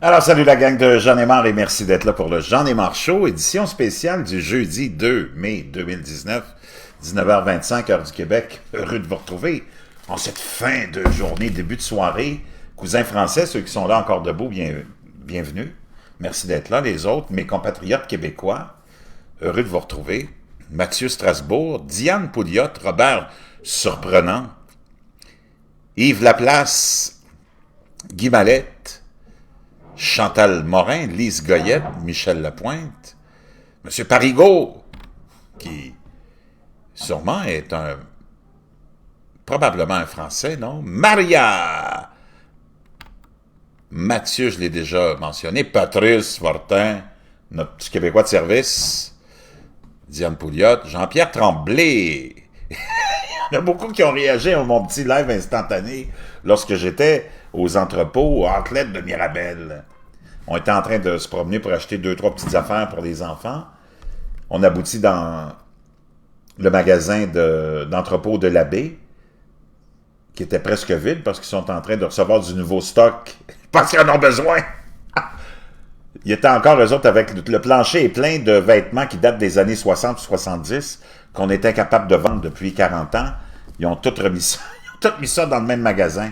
Alors, salut la gang de J'en ai marre et merci d'être là pour le J'en ai marre show, édition spéciale du jeudi 2 mai 2019, 19h25, heure du Québec. Heureux de vous retrouver en cette fin de journée, début de soirée. Cousins français, ceux qui sont là encore debout, bienvenue. Merci d'être là. Les autres, mes compatriotes québécois, heureux de vous retrouver. Mathieu Strasbourg, Diane Pouliot, Robert Surprenant, Yves Laplace, Guy Mallette, Chantal Morin, Lise Goyette, Michel Lapointe, M. Parigot, qui sûrement est probablement un Français, non? Maria! Mathieu, je l'ai déjà mentionné, Patrice Fortin, notre petit Québécois de service, Diane Pouliot, Jean-Pierre Tremblay. Il y en a beaucoup qui ont réagi à mon petit live instantané lorsque j'étais aux entrepôts, aux outlets de Mirabel. On était en train de se promener pour acheter 2-3 petites affaires pour les enfants. On aboutit dans le magasin d'entrepôt de l'abbé, qui était presque vide parce qu'ils sont en train de recevoir du nouveau stock parce qu'ils en ont besoin. Il était encore, eux autres, avec le plancher est plein de vêtements qui datent des années 60 ou 70, qu'on était capable de vendre depuis 40 ans. Ils ont tout remis ça. Ils ont tout mis ça dans le même magasin.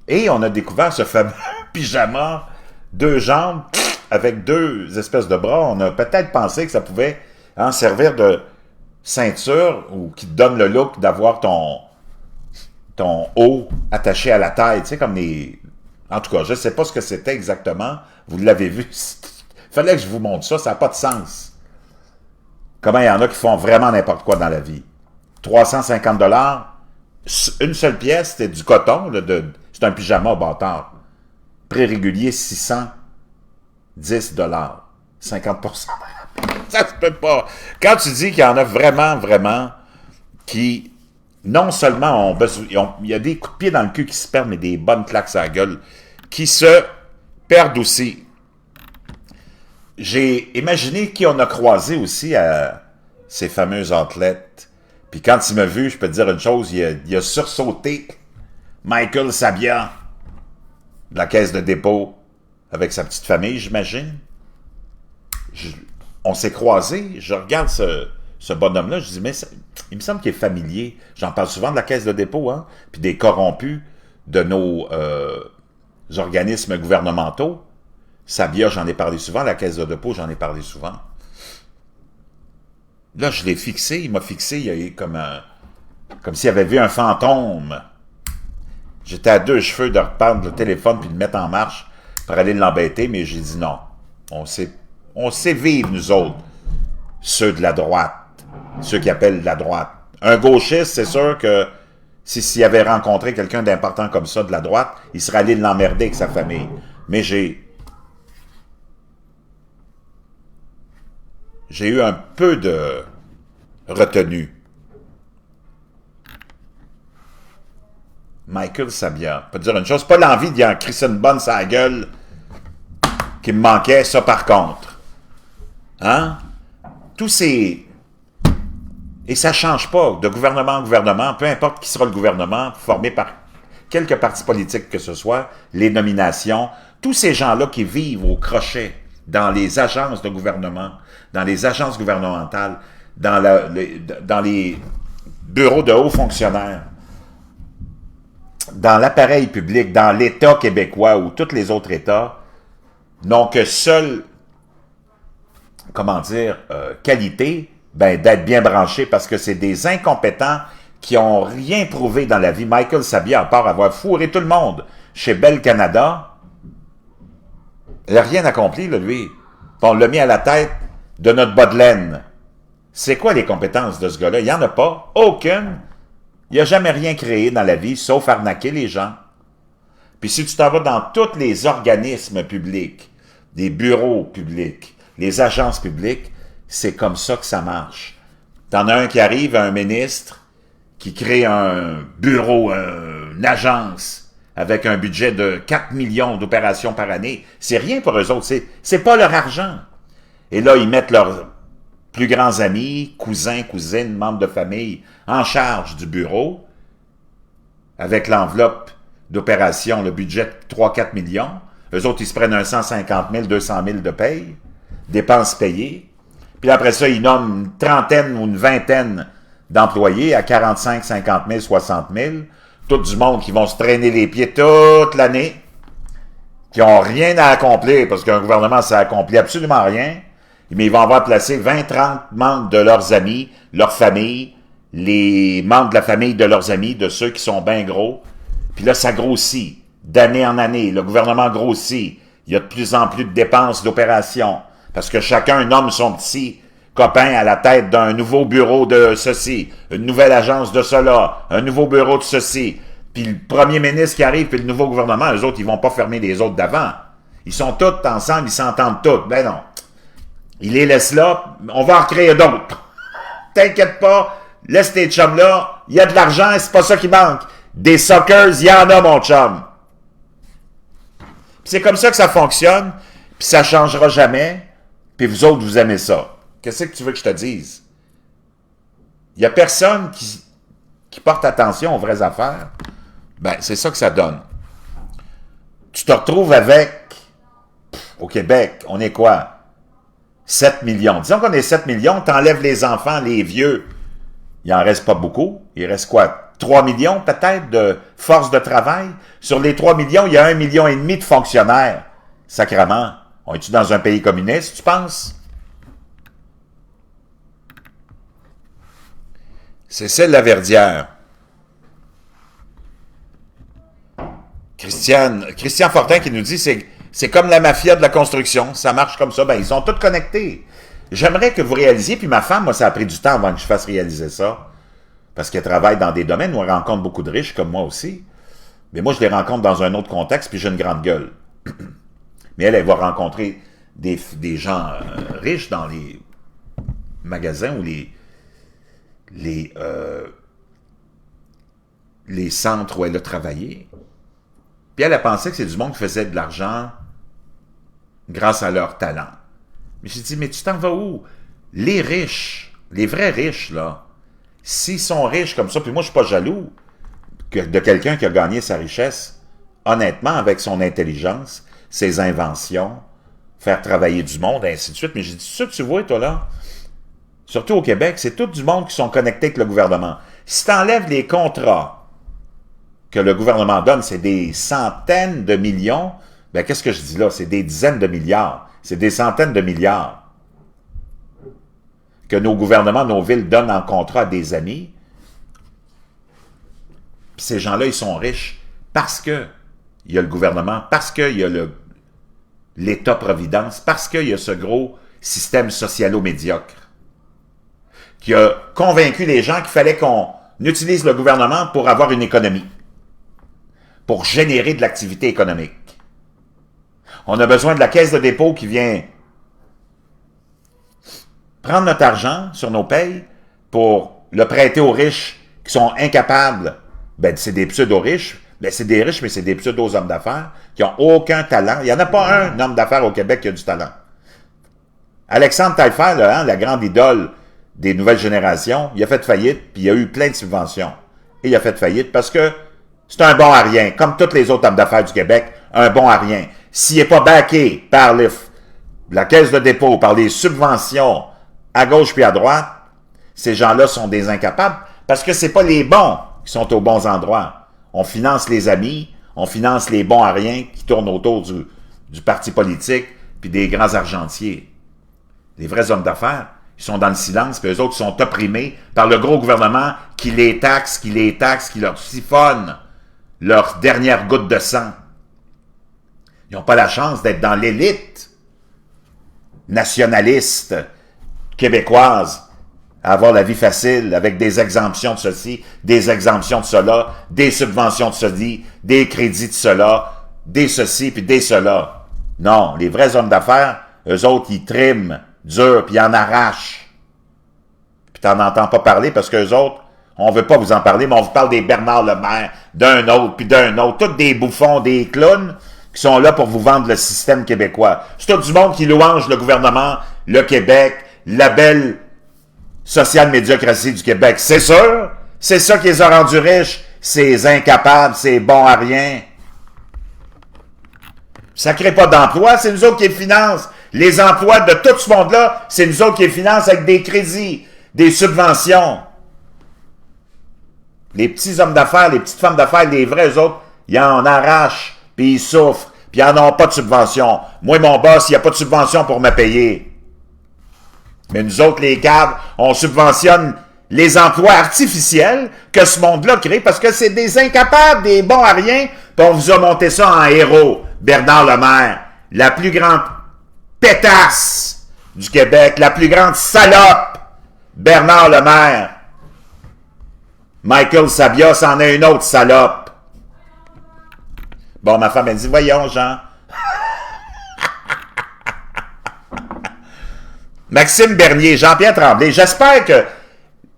Et on a découvert ce fameux pyjama, 2 jambes, avec 2 espèces de bras. On a peut-être pensé que ça pouvait servir de ceinture ou qui te donne le look d'avoir ton haut attaché à la taille. Tu sais, comme les... En tout cas, je ne sais pas ce que c'était exactement. Vous l'avez vu. Fallait que je vous montre ça. Ça n'a pas de sens. Comment il y en a qui font vraiment n'importe quoi dans la vie. 350 $, une seule pièce, c'était du coton. C'est un pyjama bâtard. Prix régulier, 610 $. 50%. Ça se peut pas. Quand tu dis qu'il y en a vraiment qui, non seulement il y a des coups de pied dans le cul qui se perdent, mais des bonnes claques à la gueule, qui se perdent aussi. J'ai imaginé qui on a croisé aussi à ces fameux athlètes. Puis quand il m'a vu, je peux te dire une chose, il a sursauté Michael Sabia de la caisse de dépôt avec sa petite famille, j'imagine. On s'est croisés, je regarde ce bonhomme-là, je dis, mais il me semble qu'il est familier. J'en parle souvent de la caisse de dépôt, hein, puis des corrompus de nos organismes gouvernementaux. Sabia, j'en ai parlé souvent, la caisse de dépôt, j'en ai parlé souvent. Là, je l'ai fixé, il m'a fixé, il y a eu comme s'il avait vu un fantôme. J'étais à 2 cheveux de reprendre le téléphone puis de le mettre en marche pour aller l'embêter, mais j'ai dit non. On sait vivre, nous autres, ceux de la droite, ceux qui appellent la droite. Un gauchiste, c'est sûr que s'il avait rencontré quelqu'un d'important comme ça de la droite, il serait allé l'emmerder avec sa famille. Mais j'ai eu un peu de retenue. Michael Sabia, peut te dire une chose, pas l'envie d'y en crisser une bonne sa gueule qui me manquait, ça par contre. Hein? Tous ces... Et ça ne change pas de gouvernement en gouvernement, peu importe qui sera le gouvernement, formé par quelque parti politique que ce soit, les nominations, tous ces gens-là qui vivent au crochet dans les agences de gouvernement, dans les agences gouvernementales, dans les bureaux de hauts fonctionnaires, dans l'appareil public, dans l'État québécois ou tous les autres États, n'ont que seule, qualité, d'être bien branchés parce que c'est des incompétents qui ont rien prouvé dans la vie. Michael Sabia, à part avoir fourré tout le monde chez Bell Canada, il n'a rien accompli, là, lui. On l'a mis à la tête de notre bas de laine. C'est quoi les compétences de ce gars-là? Il n'y en a pas. Aucune. Il n'a jamais rien créé dans la vie, sauf arnaquer les gens. Puis si tu t'en vas dans tous les organismes publics, des bureaux publics, les agences publiques, c'est comme ça que ça marche. T'en as un qui arrive, un ministre, qui crée un bureau, une agence, avec un budget de 4 millions d'opérations par année. C'est rien pour eux autres, c'est pas leur argent. Et là, ils mettent leurs plus grands amis, cousins, cousines, membres de famille, en charge du bureau, avec l'enveloppe d'opération, le budget de 3-4 millions. Eux autres, ils se prennent un 150 000, 200 000 de paye, dépenses payées. Puis après ça, ils nomment une trentaine ou une vingtaine d'employés à 45, 50 000, 60 000. Tout du monde qui vont se traîner les pieds toute l'année, qui n'ont rien à accomplir, parce qu'un gouvernement, ça accomplit absolument rien. Mais ils vont avoir placé 20, 30 membres de leurs amis, leur famille, les membres de la famille de leurs amis, de ceux qui sont bien gros. Puis là, ça grossit. D'année en année, le gouvernement grossit. Il y a de plus en plus de dépenses d'opérations. Parce que chacun nomme son petit copain à la tête d'un nouveau bureau de ceci, une nouvelle agence de cela, un nouveau bureau de ceci. Puis le premier ministre qui arrive, puis le nouveau gouvernement, eux autres, ils vont pas fermer les autres d'avant. Ils sont tous ensemble, ils s'entendent tous. Ben non. Ils les laissent là, on va en créer d'autres. T'inquiète pas, laisse tes chums là, il y a de l'argent, c'est pas ça qui manque. Des suckers, il y en a, mon chum. C'est comme ça que ça fonctionne, puis ça changera jamais, puis vous autres, vous aimez ça. Qu'est-ce que tu veux que je te dise? Il n'y a personne qui porte attention aux vraies affaires. Ben, c'est ça que ça donne. Tu te retrouves avec, au Québec, on est quoi? 7 millions. Disons qu'on est 7 millions, t'enlèves les enfants, les vieux, il en reste pas beaucoup. Il reste quoi? 3 millions peut-être de force de travail? Sur les 3 millions, il y a 1,5 million de fonctionnaires. Sacrement. On est-tu dans un pays communiste, tu penses? C'est celle la Verdière. Christian Fortin qui nous dit c'est comme la mafia de la construction, ça marche comme ça. Ben, ils sont tous connectés. J'aimerais que vous réalisiez, puis ma femme, moi, ça a pris du temps avant que je fasse réaliser ça, parce qu'elle travaille dans des domaines où elle rencontre beaucoup de riches, comme moi aussi. Mais moi, je les rencontre dans un autre contexte, puis j'ai une grande gueule. Mais elle va rencontrer des gens riches dans les magasins ou les centres où elle a travaillé. Puis elle a pensé que c'est du monde qui faisait de l'argent grâce à leur talent. Mais j'ai dit, mais tu t'en vas où? Les riches, les vrais riches, là, s'ils sont riches comme ça, puis moi, je suis pas jaloux de quelqu'un qui a gagné sa richesse, honnêtement, avec son intelligence, ses inventions, faire travailler du monde, et ainsi de suite. Mais j'ai dit, ça que tu vois, toi, là, surtout au Québec, c'est tout du monde qui sont connectés avec le gouvernement. Si tu enlèves les contrats que le gouvernement donne, c'est des centaines de millions, ben qu'est-ce que je dis là? C'est des dizaines de milliards. C'est des centaines de milliards que nos gouvernements, nos villes donnent en contrat à des amis. Puis ces gens-là, ils sont riches parce que il y a le gouvernement, parce qu'il y a l'État-providence, parce qu'il y a ce gros système socialo-médiocre qui a convaincu les gens qu'il fallait qu'on utilise le gouvernement pour avoir une économie, pour générer de l'activité économique. On a besoin de la caisse de dépôt qui vient prendre notre argent sur nos payes pour le prêter aux riches qui sont incapables, ben c'est des pseudo-riches, ben c'est des riches, mais c'est des pseudo-hommes d'affaires qui n'ont aucun talent. Il n'y en a pas un homme d'affaires au Québec qui a du talent. Alexandre Taillefer, là, hein, la grande idole des nouvelles générations, il a fait faillite, puis il a eu plein de subventions. Et il a fait faillite parce que c'est un bon à rien, comme tous les autres hommes d'affaires du Québec, un bon à rien. S'il n'est pas backé par la caisse de dépôt, par les subventions à gauche puis à droite, ces gens-là sont des incapables parce que c'est pas les bons qui sont aux bons endroits. On finance les amis, on finance les bons à rien qui tournent autour du parti politique puis des grands argentiers. Les vrais hommes d'affaires, ils sont dans le silence, puis eux autres sont opprimés par le gros gouvernement qui les taxe, qui leur siphonne leur dernière goutte de sang. Ils n'ont pas la chance d'être dans l'élite nationaliste québécoise, à avoir la vie facile avec des exemptions de ceci, des exemptions de cela, des subventions de ceci, des crédits de cela, des ceci puis des cela. Non, les vrais hommes d'affaires, eux autres, ils triment dur puis ils en arrachent. Puis t'en entends pas parler parce qu'eux autres, on veut pas vous en parler, mais on vous parle des Bernard Lemaire, d'un autre, puis d'un autre, tous des bouffons, des clowns qui sont là pour vous vendre le système québécois. C'est tout du monde qui louange le gouvernement, le Québec, la belle social-médiocratie du Québec. C'est sûr, c'est ça qui les a rendus riches, ces incapables, ces bons à rien. Ça ne crée pas d'emplois, c'est nous autres qui les financent. Les emplois de tout ce monde-là, c'est nous autres qui les financent avec des crédits, des subventions. Les petits hommes d'affaires, les petites femmes d'affaires, les vrais autres, ils en arrachent, puis ils souffrent, puis ils n'en ont pas de subvention. Moi, mon boss, il n'y a pas de subvention pour me payer. Mais nous autres, les caves, on subventionne les emplois artificiels que ce monde-là crée parce que c'est des incapables, des bons à rien, puis on vous a monté ça en héros. Bernard Lemaire, la plus grande pétasse du Québec, la plus grande salope, Bernard Lemaire. Michael Sabia, c'en est une autre salope. Bon, ma femme, elle dit, voyons, Jean. Maxime Bernier, Jean-Pierre Tremblay, j'espère que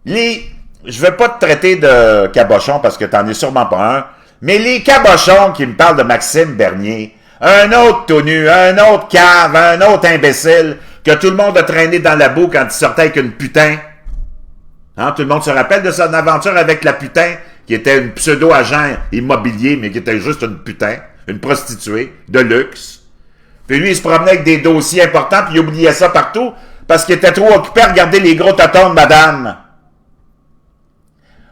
je ne veux pas te traiter de cabochon parce que tu n'en es sûrement pas un, mais les cabochons qui me parlent de Maxime Bernier, un autre tout nu, un autre cave, un autre imbécile, que tout le monde a traîné dans la boue quand il sortait avec une putain. Hein, tout le monde se rappelle de son aventure avec la putain, qui était une pseudo-agent immobilier, mais qui était juste une putain, une prostituée de luxe. Puis lui, il se promenait avec des dossiers importants, puis il oubliait ça partout, parce qu'il était trop occupé à regarder les gros tatons de madame.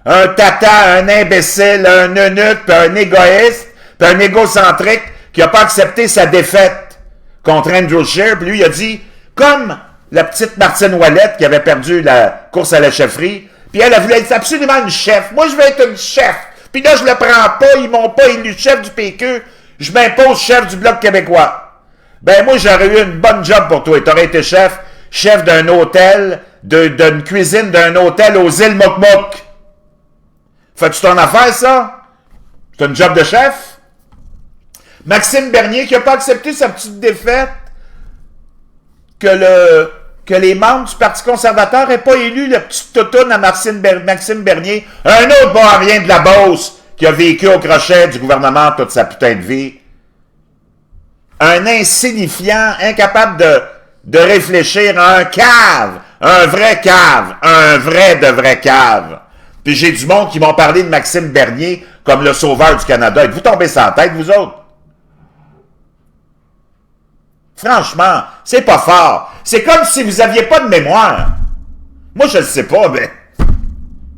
Un tata, un imbécile, un eunuque, puis un égoïste, puis un égocentrique qui n'a pas accepté sa défaite contre Andrew Scheer, puis lui, il a dit, comme la petite Martine Ouellette qui avait perdu la course à la chefferie, puis elle voulu être absolument une chef. Moi, je veux être une chef. Puis là, je le prends pas, ils m'ont pas élu chef du PQ, je m'impose chef du Bloc québécois. Ben moi, j'aurais eu une bonne job pour toi. Tu aurais été chef d'un hôtel, d'une cuisine d'un hôtel aux îles Mokmok. Fais-tu ton affaire, ça? C'est un job de chef? Maxime Bernier, qui n'a pas accepté sa petite défaite, que les membres du Parti conservateur n'aient pas élu le petit toutoune à Maxime Bernier, un autre bon à rien de la Beauce, qui a vécu au crochet du gouvernement toute sa putain de vie. Un insignifiant, incapable de réfléchir à un cave, un vrai de vrai cave. Puis j'ai du monde qui m'ont parlé de Maxime Bernier comme le sauveur du Canada. Êtes-vous tombés sans tête, vous autres? Franchement, c'est pas fort. C'est comme si vous aviez pas de mémoire. Moi, je ne sais pas, mais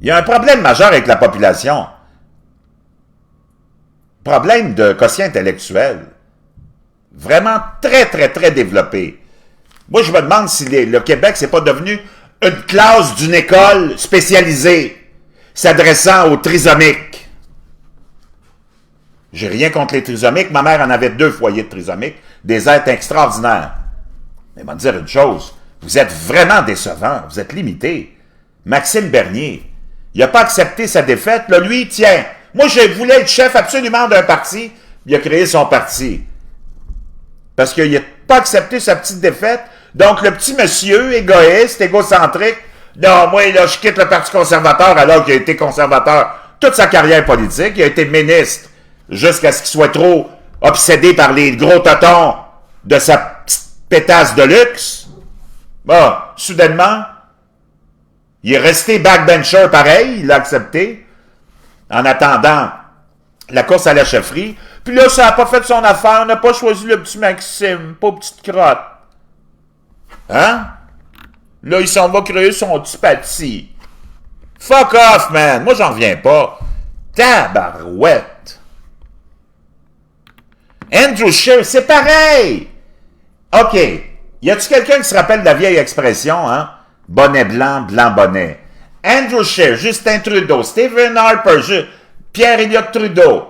il y a un problème majeur avec la population. Problème de quotient intellectuel. Vraiment très, très, très développé. Moi, je me demande si le Québec, c'est pas devenu une classe d'une école spécialisée s'adressant aux trisomiques. J'ai rien contre les trisomiques. Ma mère en avait 2 foyers de trisomiques. Des êtres extraordinaires. Mais je vais te dire une chose. Vous êtes vraiment décevant. Vous êtes limité. Maxime Bernier, il n'a pas accepté sa défaite. Là, lui, tiens, moi, je voulais être chef absolument d'un parti. Il a créé son parti. Parce qu'il n'a pas accepté sa petite défaite. Donc, le petit monsieur égoïste, égocentrique, non, moi, là, je quitte le Parti conservateur alors qu'il a été conservateur toute sa carrière politique. Il a été ministre jusqu'à ce qu'il soit trop obsédé par les gros totons de sa petite pétasse de luxe. Bon, soudainement, il est resté backbencher pareil, il l'a accepté, en attendant la course à la chefferie. Puis là, ça n'a pas fait son affaire, on n'a pas choisi le petit Maxime, pas petite crotte. Hein? Là, il s'en va créer son petit pâtis. Fuck off, man! Moi, j'en reviens pas. Tabarouette! Andrew Scheer, c'est pareil! OK. Y a-tu quelqu'un qui se rappelle de la vieille expression, hein? Bonnet blanc, blanc bonnet. Andrew Scheer, Justin Trudeau, Stephen Harper, Pierre-Éliott Trudeau.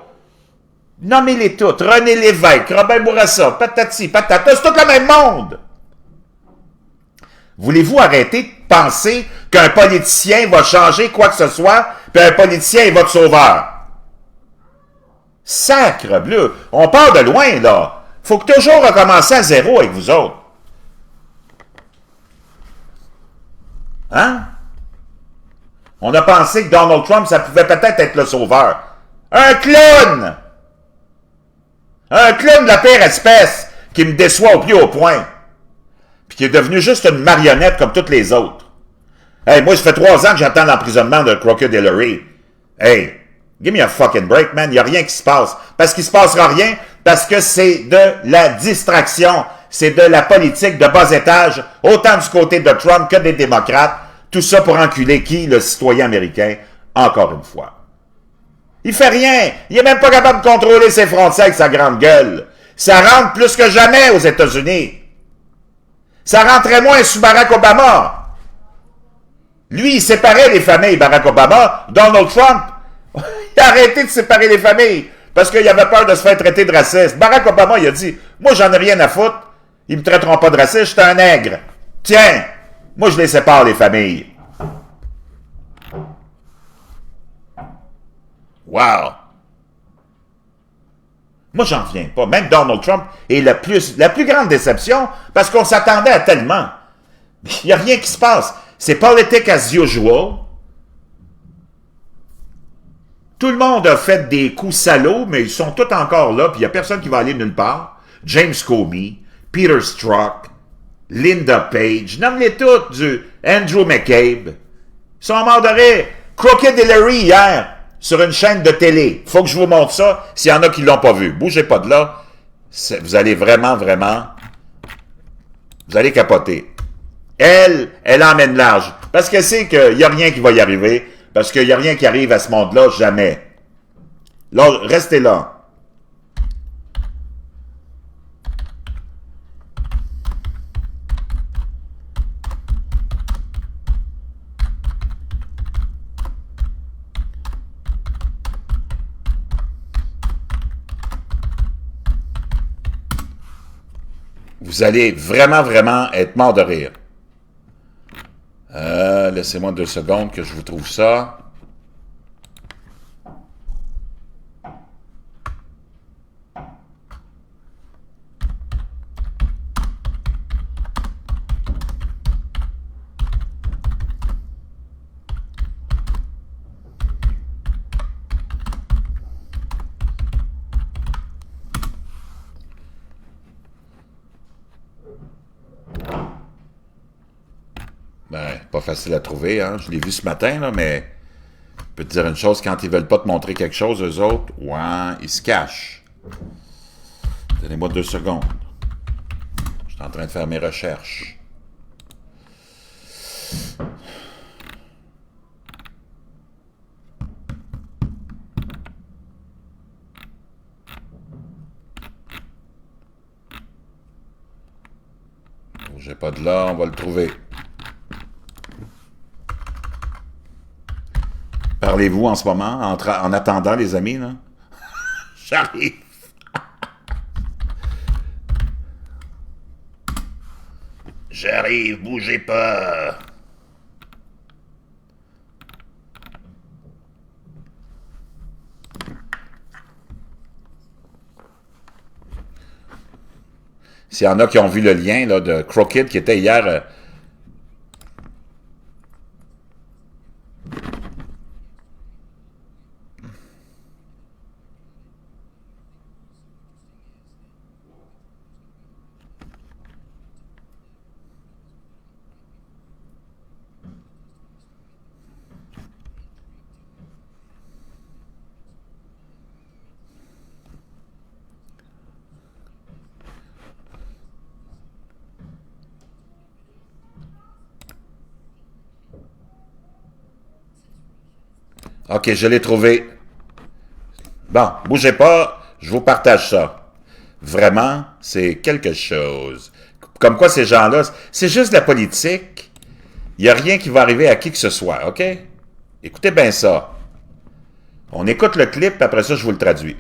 Nommez-les toutes. René Lévesque, Robert Bourassa, patati, patata, c'est tout le même monde! Voulez-vous arrêter de penser qu'un politicien va changer quoi que ce soit, puis un politicien est votre sauveur? Sacre bleu! On part de loin, là. Faut que toujours recommencer à zéro avec vous autres. Hein? On a pensé que Donald Trump, ça pouvait peut-être être le sauveur. Un clown! Un clown de la pire espèce qui me déçoit au plus haut point. Puis qui est devenu juste une marionnette comme toutes les autres. Hey, moi, ça fait 3 ans que j'attends l'emprisonnement de Crooked Hillary. Hey, give me a fucking break, man. Il n'y a rien qui se passe. Parce qu'il se passera rien, Parce que c'est de la distraction. C'est de la politique de bas étage, autant du côté de Trump que des démocrates. Tout ça pour enculer qui? Le citoyen américain, encore une fois. Il fait rien. Il est même pas capable de contrôler ses frontières avec sa grande gueule. Ça rentre plus que jamais aux États-Unis. Ça rentrait moins sous Barack Obama. Lui, il séparait les familles, Barack Obama. Donald Trump, il a arrêté de séparer les familles parce qu'il avait peur de se faire traiter de raciste. Barack Obama, il a dit, moi, j'en ai rien à foutre. Ils me traiteront pas de raciste, je suis un nègre. Tiens, moi, je les sépare, les familles. Wow! Moi, j'en reviens pas. Même Donald Trump est la plus grande déception parce qu'on s'attendait à tellement. Il n'y a rien qui se passe. C'est politique as usual. Tout le monde a fait des coups salauds, mais ils sont tous encore là, puis il n'y a personne qui va aller nulle part. James Comey, Peter Strzok, Linda Page, nomme-les toutes, du Andrew McCabe. Ils sont morts de rire. Crooked Hillary hier, sur une chaîne de télé. Faut que je vous montre ça, s'il y en a qui ne l'ont pas vu. Bougez pas de là. Vous allez vraiment, vous allez capoter. Elle emmène large. Parce qu'elle sait qu'il n'y a rien qui va y arriver. Parce qu'il n'y a rien qui arrive à ce monde-là, jamais. Là, restez là. Vous allez vraiment être mort de rire. Laissez-moi 2 secondes que je vous trouve ça. Ben, pas facile à trouver, hein. Je l'ai vu ce matin, là, mais je peux te dire une chose, quand ils veulent pas te montrer quelque chose, eux autres, ouais, ils se cachent. Donnez-moi 2 secondes. Je suis en train de faire mes recherches. Bougez pas de là, on va le trouver. Parlez-vous en ce moment, en attendant, les amis, là? J'arrive. J'arrive, bougez pas. S'il y en a qui ont vu le lien là, de Crooked qui était hier... OK, je l'ai trouvé. Bon, bougez pas, je vous partage ça. Vraiment, c'est quelque chose. Comme quoi, ces gens-là, c'est juste de la politique. Il n'y a rien qui va arriver à qui que ce soit, OK? Écoutez bien ça. On écoute le clip, puis après ça, je vous le traduis.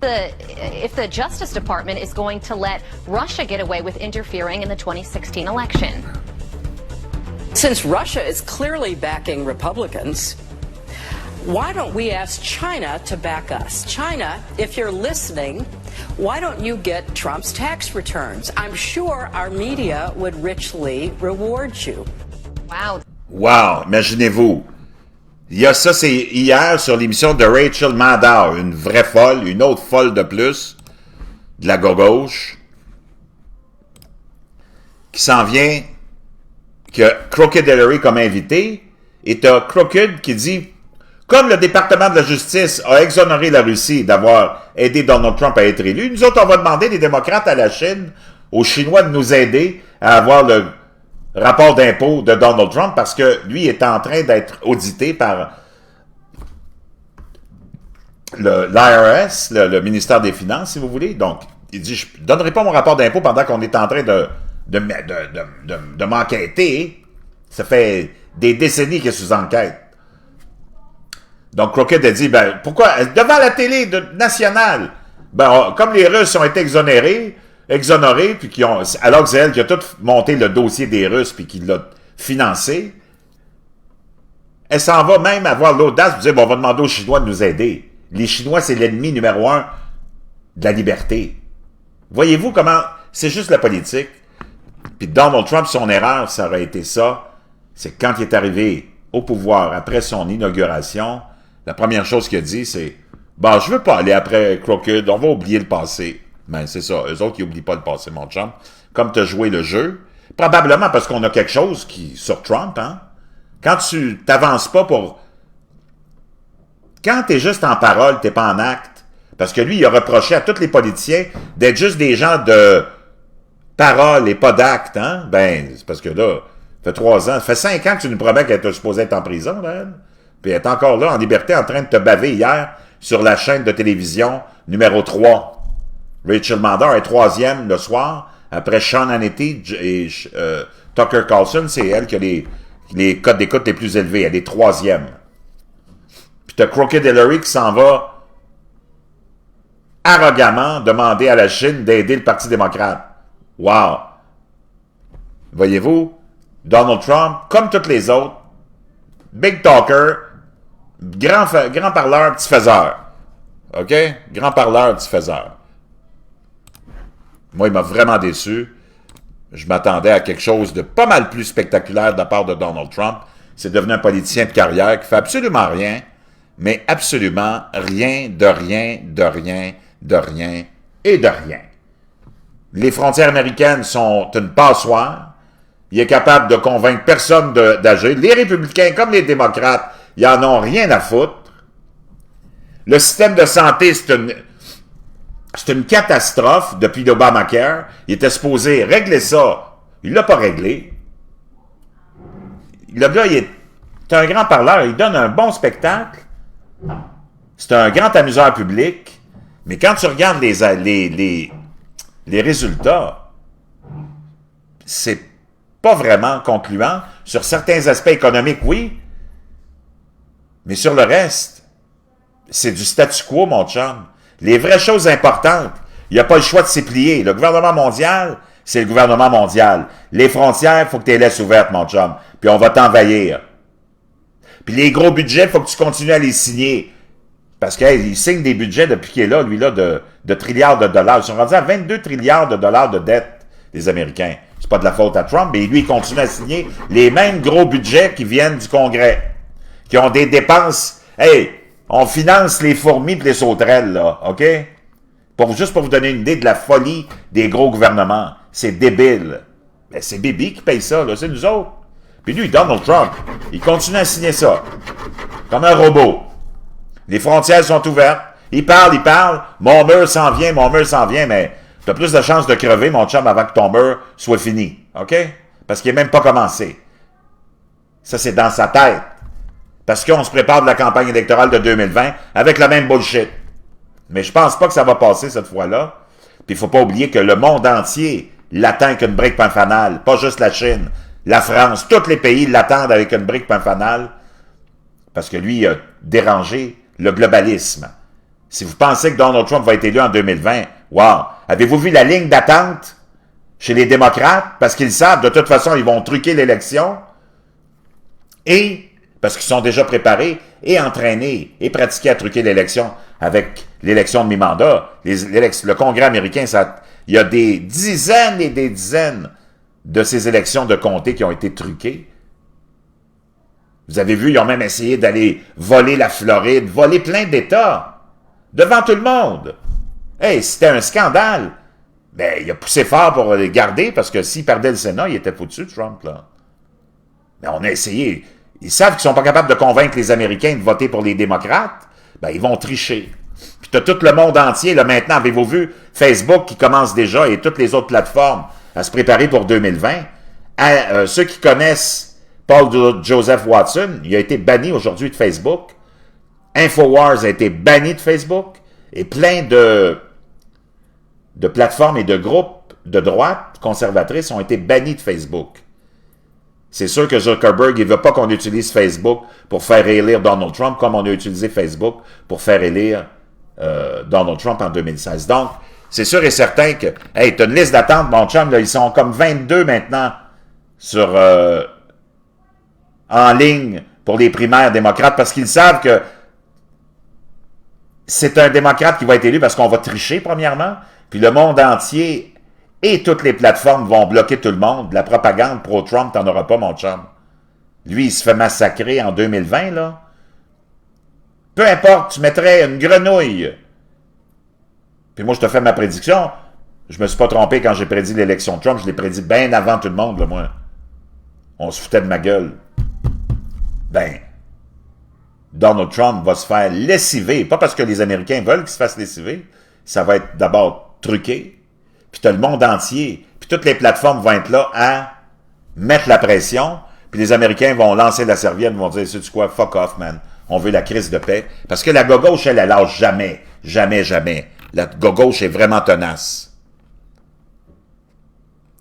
If the Justice Department is going to let Russia get away with interfering in the 2016 election. Since Russia is clearly backing Republicans, why don't we ask China to back us? China, if you're listening, why don't you get Trump's tax returns? I'm sure our media would richly reward you. Wow. Wow, imaginez-vous. Il y a ça, c'est hier sur l'émission de Rachel Maddow, une vraie folle, une autre folle de plus, de la gauche, qui s'en vient, qui a Crooked Hillary comme invité, et t'as Crooked qui dit Comme le département de la justice a exonéré la Russie d'avoir aidé Donald Trump à être élu, nous autres, on va demander, les démocrates à la Chine, aux Chinois de nous aider à avoir le rapport d'impôt de Donald Trump parce que lui est en train d'être audité par l'IRS, le ministère des Finances, si vous voulez. Donc, il dit, je ne donnerai pas mon rapport d'impôt pendant qu'on est en train de m'enquêter. Ça fait des décennies qu'il est sous enquête. Donc, Crockett a dit, ben, pourquoi, devant la télé nationale, ben, comme les Russes ont été exonérés, puis alors que c'est elle qui a tout monté le dossier des Russes, puis qui l'a financé, elle s'en va même avoir l'audace de dire, bon, on va demander aux Chinois de nous aider. Les Chinois, c'est l'ennemi numéro 1 de la liberté. Voyez-vous comment, c'est juste la politique. Puis Donald Trump, son erreur, ça aurait été ça, c'est que quand il est arrivé au pouvoir, après son inauguration, la première chose qu'il a dit, c'est « Ben, je veux pas aller après Crockett, on va oublier le passé. » Ben, c'est ça, eux autres, ils oublient pas le passé, mon chum. Comme tu as joué le jeu, probablement parce qu'on a quelque chose sur Trump, hein. Quand tu t'avances pas pour... Quand t'es juste en parole, t'es pas en acte, parce que lui, il a reproché à tous les politiciens d'être juste des gens de parole et pas d'acte, hein. Ben, c'est parce que là, ça fait 3 ans, ça fait 5 ans que tu nous promets qu'elle était supposée être en prison, là, elle. Puis elle est encore là, en liberté, en train de te baver hier sur la chaîne de télévision numéro 3. Rachel Maddow est 3e le soir, après Sean Hannity et Tucker Carlson, c'est elle qui a les codes d'écoute les plus élevés. Elle est 3e. Puis t'as Crooked Hillary qui s'en va arrogamment demander à la Chine d'aider le Parti démocrate. Wow! Voyez-vous, Donald Trump, comme tous les autres, big talker, grand parleur, petit faiseur. OK? Grand parleur, petit faiseur. Moi, il m'a vraiment déçu. Je m'attendais à quelque chose de pas mal plus spectaculaire de la part de Donald Trump. C'est devenu un politicien de carrière qui fait absolument rien, mais absolument rien, de rien, de rien, de rien et de rien. Les frontières américaines sont une passoire. Il est capable de convaincre personne d'agir. Les républicains comme les démocrates, ils en ont rien à foutre. Le système de santé, c'est une catastrophe depuis l'Obamacare. Il était supposé régler ça. Il l'a pas réglé. Le gars, il est un grand parleur. Il donne un bon spectacle. C'est un grand amuseur public. Mais quand tu regardes les résultats, c'est pas vraiment concluant. Sur certains aspects économiques, oui. Mais sur le reste, c'est du statu quo, mon chum. Les vraies choses importantes, il n'y a pas le choix de s'y plier. Le gouvernement mondial, c'est le gouvernement mondial. Les frontières, il faut que tu les laisses ouvertes, mon chum. Puis on va t'envahir. Puis les gros budgets, il faut que tu continues à les signer. Parce qu'il signe des budgets depuis qu'il est là, lui-là, de trilliards de dollars. Ils sont rendus à 22 trilliards de dollars de dette, les Américains. C'est pas de la faute à Trump, mais lui, il continue à signer les mêmes gros budgets qui viennent du Congrès. Qui ont des dépenses. Hey, on finance les fourmis et les sauterelles, là, OK? Juste pour vous donner une idée de la folie des gros gouvernements. C'est débile. Mais c'est Bibi qui paye ça, là, c'est nous autres. Puis lui, Donald Trump, il continue à signer ça. Comme un robot. Les frontières sont ouvertes. Il parle. Mon mur s'en vient, mais t'as plus de chances de crever, mon chum, avant que ton mur soit fini. OK? Parce qu'il n'est même pas commencé. Ça, c'est dans sa tête. Parce qu'on se prépare de la campagne électorale de 2020 avec la même bullshit. Mais je pense pas que ça va passer cette fois-là. Puis il faut pas oublier que le monde entier l'attend avec une brique pain fanal. Pas juste la Chine, la France, tous les pays l'attendent avec une brique pain fanal. Parce que lui, il a dérangé le globalisme. Si vous pensez que Donald Trump va être élu en 2020, wow! Avez-vous vu la ligne d'attente chez les démocrates? Parce qu'ils savent, de toute façon, ils vont truquer l'élection. Et parce qu'ils sont déjà préparés et entraînés et pratiqués à truquer l'élection avec l'élection de mi-mandat. Le Congrès américain, il y a des dizaines et des dizaines de ces élections de comté qui ont été truquées. Vous avez vu, ils ont même essayé d'aller voler la Floride, voler plein d'États, devant tout le monde. Hey, c'était un scandale. Ben, il a poussé fort pour les garder, parce que s'il perdait le Sénat, il était foutu, Trump, là. Mais on a essayé... ils savent qu'ils sont pas capables de convaincre les Américains de voter pour les démocrates, ben ils vont tricher. Puis t'as tout le monde entier, là, maintenant, avez-vous vu Facebook qui commence déjà et toutes les autres plateformes à se préparer pour 2020. Ceux qui connaissent Paul Joseph Watson, il a été banni aujourd'hui de Facebook. InfoWars a été banni de Facebook. Et plein de plateformes et de groupes de droite conservatrices ont été bannis de Facebook. C'est sûr que Zuckerberg, il ne veut pas qu'on utilise Facebook pour faire élire Donald Trump comme on a utilisé Facebook pour faire élire Donald Trump en 2016. Donc, c'est sûr et certain que, hey, tu as une liste d'attente, mon chum, là, ils sont comme 22 maintenant en ligne pour les primaires démocrates parce qu'ils savent que c'est un démocrate qui va être élu parce qu'on va tricher, premièrement, puis le monde entier et toutes les plateformes vont bloquer tout le monde. La propagande pro-Trump, t'en auras pas, mon chum. Lui, il se fait massacrer en 2020, là. Peu importe, tu mettrais une grenouille. Puis moi, je te fais ma prédiction. Je me suis pas trompé quand j'ai prédit l'élection de Trump. Je l'ai prédit bien avant tout le monde, là, moi. On se foutait de ma gueule. Ben, Donald Trump va se faire lessiver. Pas parce que les Américains veulent qu'il se fasse lessiver. Ça va être d'abord truqué. Puis t'as le monde entier. Puis toutes les plateformes vont être là à mettre la pression. Puis les Américains vont lancer la serviette, vont dire, sais-tu quoi, fuck off, man. On veut la crise de paix. Parce que la gauche, elle lâche jamais. Jamais, jamais. La gauche est vraiment tenace.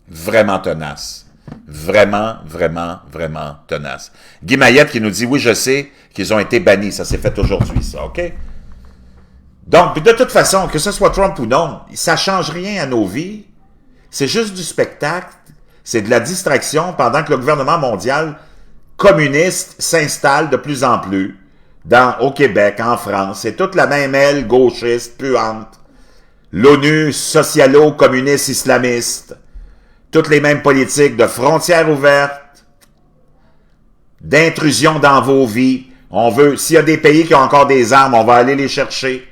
Vraiment tenace. Vraiment, vraiment, vraiment tenace. Guy Mayette qui nous dit, oui, je sais qu'ils ont été bannis. Ça s'est fait aujourd'hui, ça, OK? Donc, de toute façon, que ce soit Trump ou non, ça ne change rien à nos vies. C'est juste du spectacle. C'est de la distraction pendant que le gouvernement mondial communiste s'installe de plus en plus au Québec, en France. C'est toute la même aile gauchiste, puante. L'ONU socialo-communiste islamiste. Toutes les mêmes politiques de frontières ouvertes, d'intrusion dans vos vies. On veut, s'il y a des pays qui ont encore des armes, on va aller les chercher.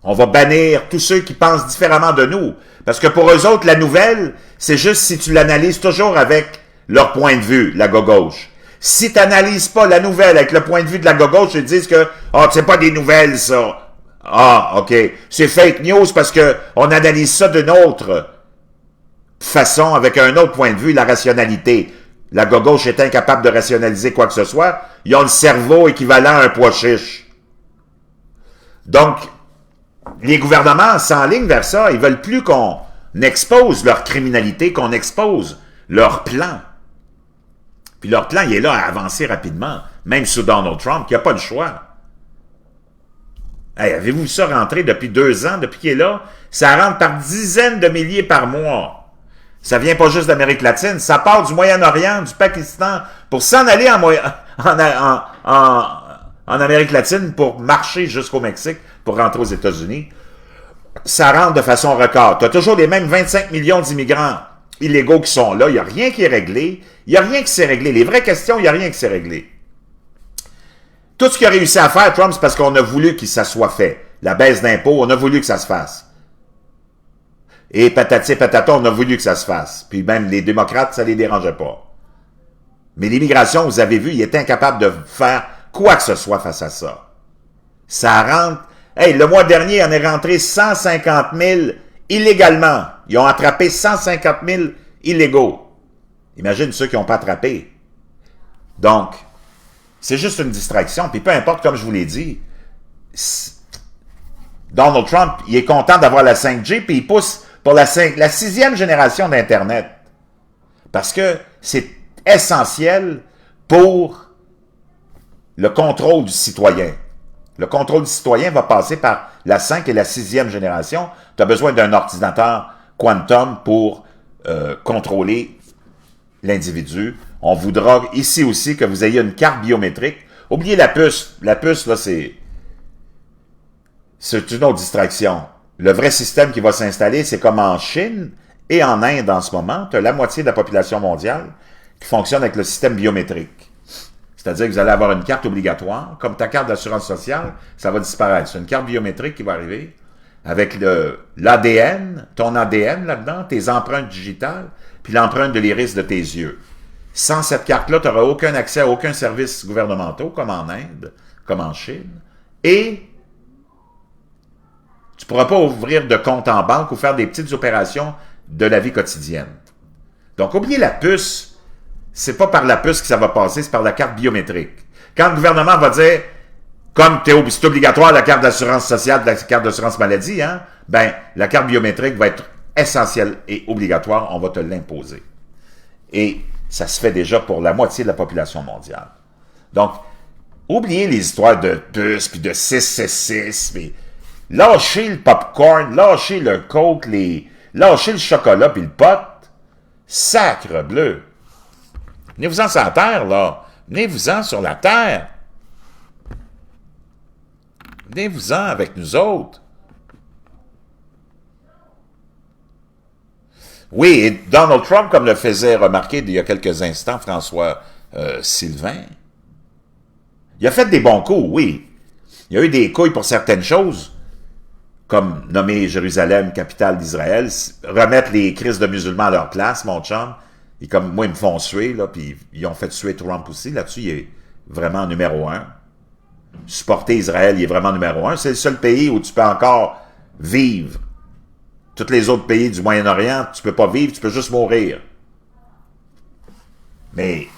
On va bannir tous ceux qui pensent différemment de nous. Parce que pour eux autres, la nouvelle, c'est juste si tu l'analyses toujours avec leur point de vue, la gauche. Si tu n'analyses pas la nouvelle avec le point de vue de la gauche, ils disent que « Ah, c'est pas des nouvelles, ça. » Ah, OK. C'est fake news parce que on analyse ça d'une autre façon, avec un autre point de vue, la rationalité. La gauche est incapable de rationaliser quoi que ce soit. Ils ont le cerveau équivalent à un pois chiche. Donc, les gouvernements s'enlignent vers ça. Ils veulent plus qu'on expose leur criminalité, qu'on expose leur plan. Puis leur plan, il est là à avancer rapidement. Même sous Donald Trump, qui n'a pas le choix. Hey, avez-vous vu ça rentrer depuis 2 ans, depuis qu'il est là? Ça rentre par dizaines de milliers par mois. Ça vient pas juste d'Amérique latine, ça part du Moyen-Orient, du Pakistan, pour s'en aller en Amérique latine, pour marcher jusqu'au Mexique, pour rentrer aux États-Unis. Ça rentre de façon record. Tu as toujours les mêmes 25 millions d'immigrants illégaux qui sont là. Il n'y a rien qui est réglé. Il n'y a rien qui s'est réglé. Les vraies questions, il n'y a rien qui s'est réglé. Tout ce qu'il a réussi à faire, Trump, c'est parce qu'on a voulu que ça soit fait. La baisse d'impôts, on a voulu que ça se fasse. Et patati patata, on a voulu que ça se fasse. Puis même les démocrates, ça les dérangeait pas. Mais l'immigration, vous avez vu, il est incapable de faire quoi que ce soit face à ça. Ça rentre... Hey, le mois dernier, on est rentré 150 000 illégalement. Ils ont attrapé 150 000 illégaux. Imagine ceux qui n'ont pas attrapé. Donc, c'est juste une distraction. Puis peu importe, comme je vous l'ai dit, Donald Trump, il est content d'avoir la 5G, puis il pousse pour la 6e génération d'Internet. Parce que c'est essentiel pour le contrôle du citoyen. Le contrôle du citoyen va passer par la 5 et la 6e génération. Tu as besoin d'un ordinateur quantum pour contrôler l'individu. On voudra ici aussi que vous ayez une carte biométrique. Oubliez la puce. La puce, là, c'est une autre distraction. Le vrai système qui va s'installer, c'est comme en Chine et en Inde en ce moment. Tu as la moitié de la population mondiale qui fonctionne avec le système biométrique. C'est-à-dire que vous allez avoir une carte obligatoire. Comme ta carte d'assurance sociale, ça va disparaître. C'est une carte biométrique qui va arriver avec l'ADN, ton ADN là-dedans, tes empreintes digitales, puis l'empreinte de l'iris de tes yeux. Sans cette carte-là, tu n'auras aucun accès à aucun service gouvernemental, comme en Inde, comme en Chine. Et tu ne pourras pas ouvrir de compte en banque ou faire des petites opérations de la vie quotidienne. Donc, oubliez la puce. C'est pas par la puce que ça va passer, c'est par la carte biométrique. Quand le gouvernement va dire, comme c'est obligatoire la carte d'assurance sociale, la carte d'assurance maladie, hein, ben, la carte biométrique va être essentielle et obligatoire, on va te l'imposer. Et ça se fait déjà pour la moitié de la population mondiale. Donc, oubliez les histoires de puces, puis de 666, mais lâchez le popcorn, lâchez le coke, lâchez le chocolat, puis le pot. Sacre bleu! Venez-vous-en sur la terre, là. Venez-vous-en sur la terre. Venez-vous-en avec nous autres. Oui, et Donald Trump, comme le faisait remarquer il y a quelques instants François Sylvain, il a fait des bons coups, oui. Il y a eu des couilles pour certaines choses, comme nommer Jérusalem capitale d'Israël, remettre les crises de musulmans à leur place, mon chum. Et comme moi, ils me font suer, là, puis ils ont fait suer Trump aussi. Là-dessus, il est vraiment numéro 1. Supporter Israël, il est vraiment numéro 1. C'est le seul pays où tu peux encore vivre. Tous les autres pays du Moyen-Orient, tu peux pas vivre, tu peux juste mourir. Mais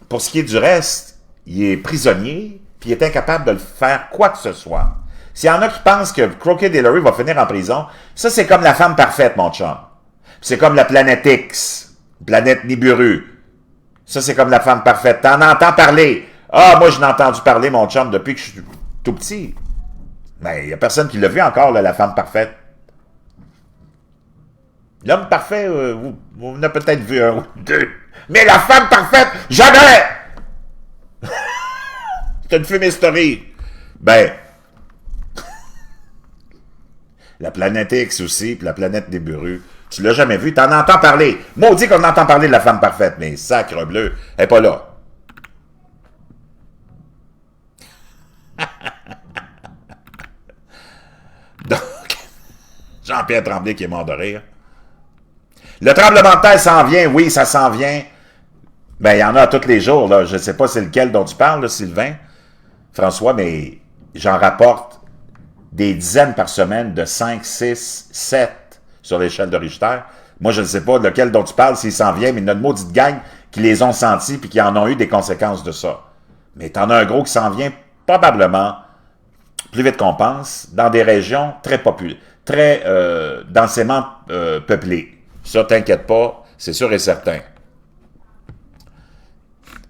pour ce qui est du reste, il est prisonnier, puis il est incapable de le faire quoi que ce soit. S'il y en a qui pensent que Crooked Hillary va finir en prison, ça c'est comme la femme parfaite, mon chum. C'est comme la planète X, planète Nibiru. Ça c'est comme la femme parfaite. T'en entends parler. Ah, moi je n'ai entendu parler, mon chum, depuis que je suis tout petit. Mais il n'y a personne qui l'a vu encore, là, la femme parfaite. L'homme parfait, vous en avez peut-être vu un ou deux. Mais la femme parfaite, jamais! C'est une fumisterie. Ben, la planète X aussi, puis la planète Nibiru. Tu l'as jamais vu, t'en entends parler. Maudit qu'on entend parler de la femme parfaite, mais sacre bleu, elle n'est pas là. Donc, Jean-Pierre Tremblay qui est mort de rire. Le tremblement de terre s'en vient, oui, ça s'en vient. Ben, il y en a tous les jours, là. Je ne sais pas c'est lequel dont tu parles, là, Sylvain, François, mais j'en rapporte des dizaines par semaine de 5, 6, 7 sur l'échelle de Richter. Moi, je ne sais pas lequel dont tu parles, s'il s'en vient, mais il y a une maudite gang qui les ont sentis et qui en ont eu des conséquences de ça. Mais t'en as un gros qui s'en vient probablement plus vite qu'on pense, dans des régions très populaires, très densément peuplées. Ça, t'inquiète pas, c'est sûr et certain.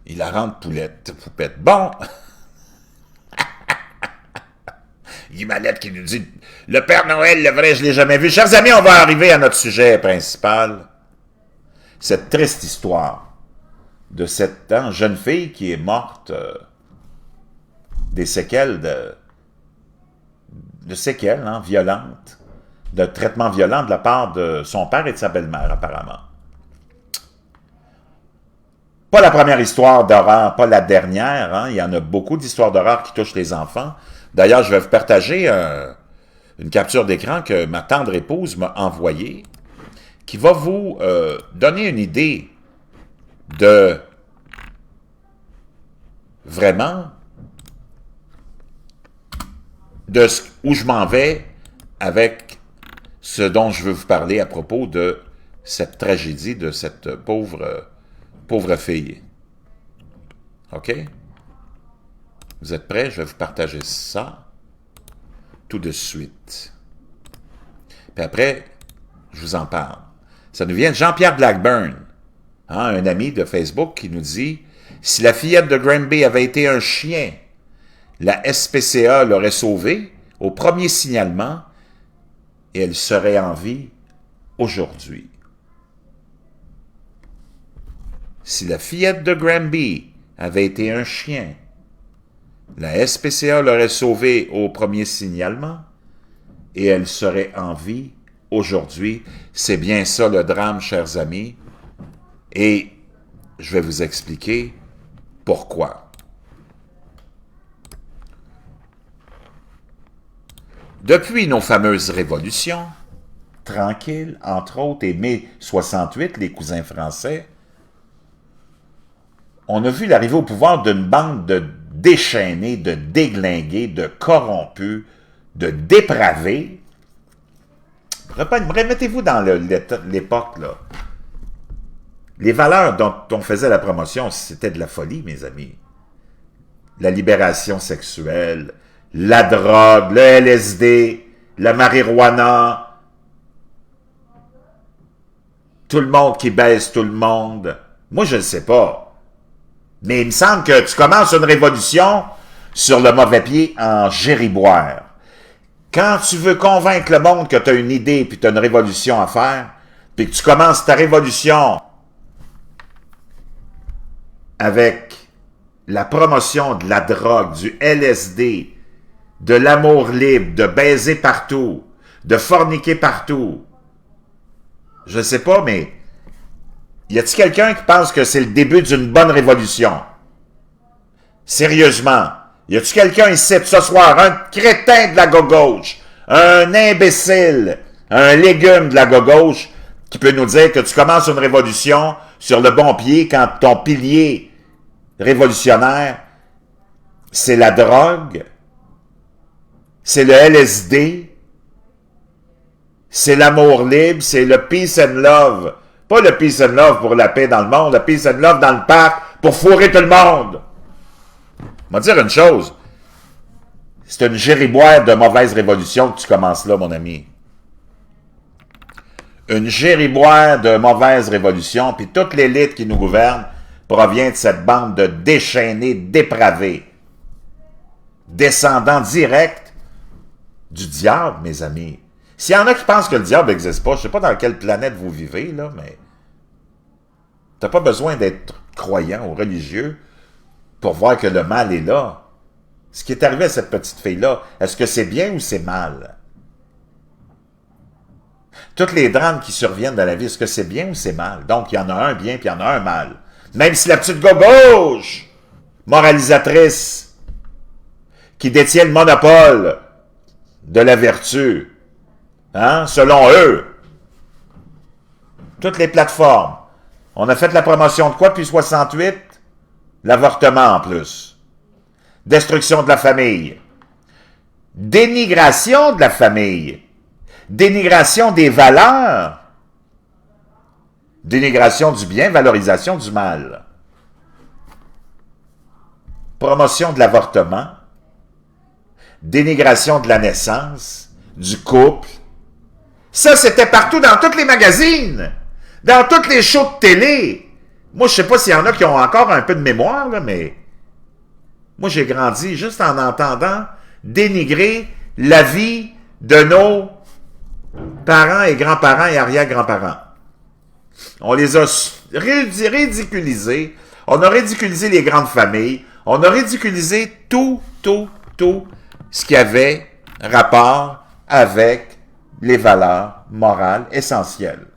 Il la rend poupette. Bon! Guy Mallette qui nous dit « Le Père Noël, le vrai, je ne l'ai jamais vu. » Chers amis, on va arriver à notre sujet principal. Cette triste histoire de cette jeune fille qui est morte des séquelles de séquelles violentes, de traitements violents de la part de son père et de sa belle-mère, apparemment. Pas la première histoire d'horreur, pas la dernière. Hein. Il y en a beaucoup d'histoires d'horreur qui touchent les enfants. D'ailleurs, je vais vous partager une capture d'écran que ma tendre épouse m'a envoyée, qui va vous donner une idée de vraiment de où je m'en vais avec ce dont je veux vous parler à propos de cette tragédie de cette pauvre fille. OK? Vous êtes prêts? Je vais vous partager ça tout de suite. Puis après, je vous en parle. Ça nous vient de Jean-Pierre Blackburn, un ami de Facebook qui nous dit « Si la fillette de Granby avait été un chien, la SPCA l'aurait sauvée au premier signalement et elle serait en vie aujourd'hui. » Si la fillette de Granby avait été un chien, la SPCA l'aurait sauvée au premier signalement et elle serait en vie aujourd'hui. C'est bien ça le drame, chers amis. Et je vais vous expliquer pourquoi. Depuis nos fameuses révolutions, tranquilles, entre autres, et mai 68, les cousins français, on a vu l'arrivée au pouvoir d'une bande de déchaînés, de déglingués, de corrompus, de dépravés. Remettez-vous dans l'époque, là. Les valeurs dont on faisait la promotion, c'était de la folie, mes amis. La libération sexuelle, la drogue, le LSD, la marijuana, tout le monde qui baise tout le monde. Moi, je ne sais pas. Mais il me semble que tu commences une révolution sur le mauvais pied en gériboire. Quand tu veux convaincre le monde que tu as une idée puis tu as une révolution à faire, puis que tu commences ta révolution avec la promotion de la drogue, du LSD, de l'amour libre, de baiser partout, de forniquer partout. Je sais pas, mais y a-t-il quelqu'un qui pense que c'est le début d'une bonne révolution? Sérieusement, y a-t-il quelqu'un ici ce soir, un crétin de la gauche, un imbécile, un légume de la gauche, qui peut nous dire que tu commences une révolution sur le bon pied quand ton pilier révolutionnaire, c'est la drogue, c'est le LSD, c'est l'amour libre, c'est le peace and love. Pas le peace and love pour la paix dans le monde, le peace and love dans le parc pour fourrer tout le monde. On va dire une chose, c'est une gériboire de mauvaise révolution que tu commences là, mon ami. Une gériboire de mauvaise révolution, puis toute l'élite qui nous gouverne provient de cette bande de déchaînés dépravés, descendants directs du diable, mes amis. S'il y en a qui pensent que le diable n'existe pas, je ne sais pas dans quelle planète vous vivez, là, mais tu n'as pas besoin d'être croyant ou religieux pour voir que le mal est là. Ce qui est arrivé à cette petite fille-là, est-ce que c'est bien ou c'est mal? Toutes les drames qui surviennent dans la vie, est-ce que c'est bien ou c'est mal? Donc, il y en a un bien puis il y en a un mal. Même si la petite gauche, moralisatrice, qui détient le monopole de la vertu, hein, selon eux, toutes les plateformes, on a fait la promotion de quoi depuis 68? L'avortement en plus. Destruction de la famille. Dénigration de la famille. Dénigration des valeurs. Dénigration du bien, valorisation du mal. Promotion de l'avortement. Dénigration de la naissance, du couple. Ça, c'était partout dans tous les magazines, dans tous les shows de télé. Moi, je sais pas s'il y en a qui ont encore un peu de mémoire, là, mais moi, j'ai grandi juste en entendant dénigrer la vie de nos parents et grands-parents et arrière-grands-parents. On les a ridiculisés. On a ridiculisé les grandes familles. On a ridiculisé tout ce qui avait rapport avec les valeurs morales essentielles.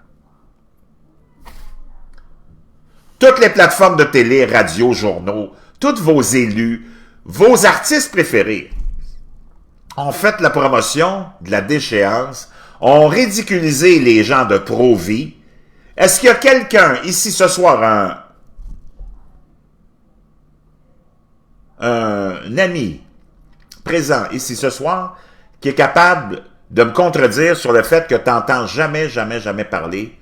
Toutes les plateformes de télé, radio, journaux, tous vos élus, vos artistes préférés ont fait la promotion de la déchéance, ont ridiculisé les gens de pro-vie. Est-ce qu'il y a quelqu'un ici ce soir, un ami présent ici ce soir, qui est capable de me contredire sur le fait que tu n'entends jamais parler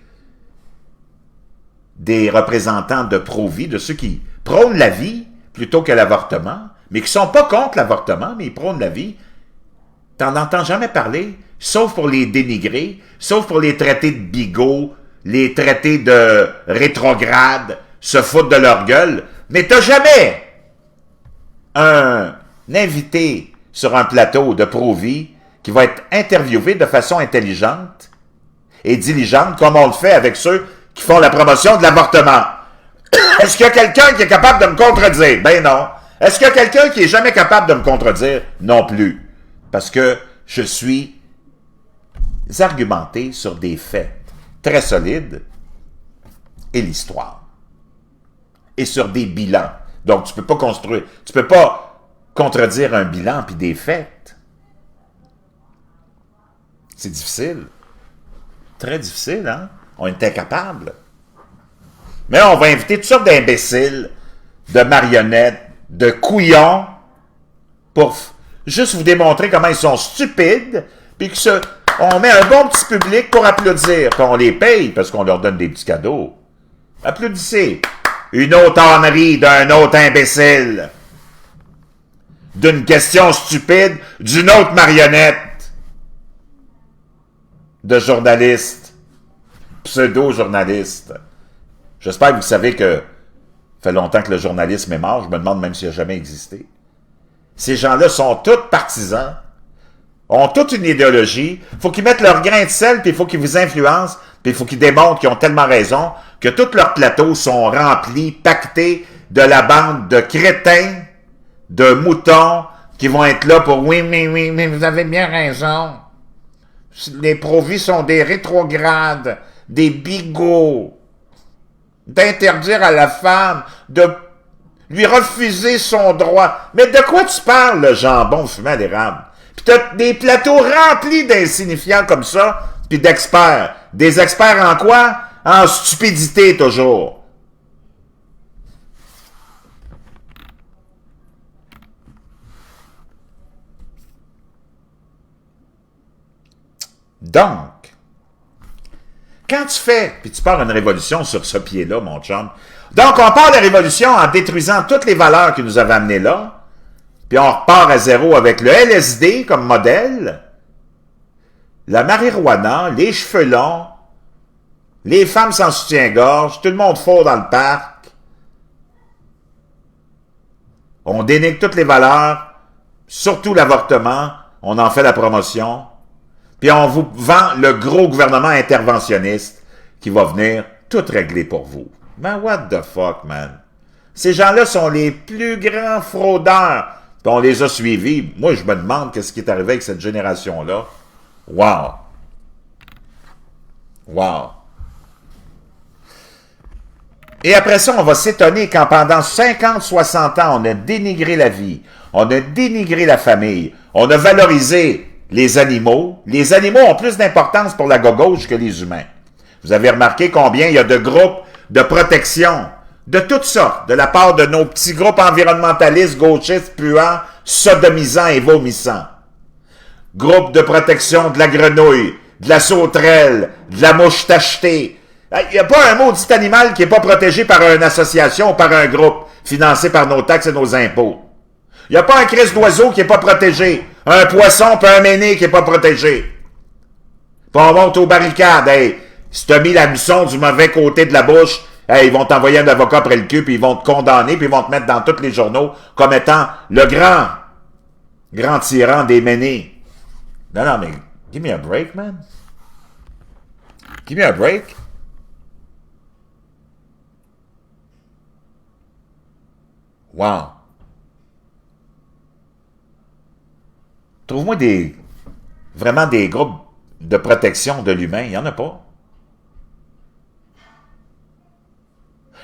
des représentants de pro-vie, de ceux qui prônent la vie plutôt que l'avortement, mais qui ne sont pas contre l'avortement, mais ils prônent la vie. Tu n'en entends jamais parler, sauf pour les dénigrer, sauf pour les traiter de bigots, les traiter de rétrogrades, se foutre de leur gueule, mais tu n'as jamais un invité sur un plateau de pro-vie qui va être interviewé de façon intelligente et diligente, comme on le fait avec ceux qui font la promotion de l'avortement. Est-ce qu'il y a quelqu'un qui est capable de me contredire? Ben non. Est-ce qu'il y a quelqu'un qui est jamais capable de me contredire? Non plus. Parce que je suis argumenté sur des faits très solides et l'histoire. Et sur des bilans. Donc, tu peux pas contredire un bilan puis des faits. C'est difficile. Très difficile, hein? On est incapable. Mais on va inviter toutes sortes d'imbéciles de marionnettes, de couillons, pour juste vous démontrer comment ils sont stupides, puis on met un bon petit public pour applaudir, puis on les paye parce qu'on leur donne des petits cadeaux. Applaudissez. Une autre ânerie d'un autre imbécile. D'une question stupide d'une autre marionnette de journaliste, pseudo-journaliste. J'espère que vous savez que ça fait longtemps que le journalisme est mort. Je me demande même s'il n'a jamais existé. Ces gens-là sont tous partisans, ont toute une idéologie. Il faut qu'ils mettent leur grain de sel, puis il faut qu'ils vous influencent, puis il faut qu'ils démontrent qu'ils ont tellement raison que tous leurs plateaux sont remplis, pactés de la bande de crétins, de moutons, qui vont être là pour « Oui, mais vous avez bien raison. Les pro-vie sont des rétrogrades, des bigots. D'interdire à la femme de lui refuser son droit. » Mais de quoi tu parles, le jambon fumé à l'érable? Puis t'as des plateaux remplis d'insignifiants comme ça, puis d'experts. Des experts en quoi? En stupidité, toujours. Donc, quand tu fais, puis tu pars une révolution sur ce pied-là, mon chum, donc on part de la révolution en détruisant toutes les valeurs qui nous avaient amenés là, puis on repart à zéro avec le LSD comme modèle, la marijuana, les cheveux longs, les femmes sans soutien-gorge, tout le monde fort dans le parc. On dénigre toutes les valeurs, surtout l'avortement, on en fait la promotion, puis on vous vend le gros gouvernement interventionniste qui va venir tout régler pour vous. Man, what the fuck, man? Ces gens-là sont les plus grands fraudeurs. Puis on les a suivis. Moi, je me demande qu'est-ce qui est arrivé avec cette génération-là. Wow! Wow! Et après ça, on va s'étonner quand pendant 50, 60 ans, on a dénigré la vie, on a dénigré la famille, on a valorisé les animaux. Les animaux ont plus d'importance pour la gauche que les humains. Vous avez remarqué combien il y a de groupes de protection, de toutes sortes, de la part de nos petits groupes environnementalistes, gauchistes, puants, sodomisants et vomissants. Groupe de protection de la grenouille, de la sauterelle, de la mouche tachetée. Il n'y a pas un maudit animal qui n'est pas protégé par une association ou par un groupe financé par nos taxes et nos impôts. Il n'y a pas un crisse d'oiseau qui n'est pas protégé. Un poisson puis un méné qui n'est pas protégé. Puis on monte aux barricades. Hey, si tu as mis la hameçon du mauvais côté de la bouche, hey, ils vont t'envoyer un avocat après le cul, puis ils vont te condamner, puis ils vont te mettre dans tous les journaux comme étant le grand tyran des ménés. Non, mais give me a break, man. Give me a break. Wow. Trouve-moi vraiment des groupes de protection de l'humain. Il n'y en a pas.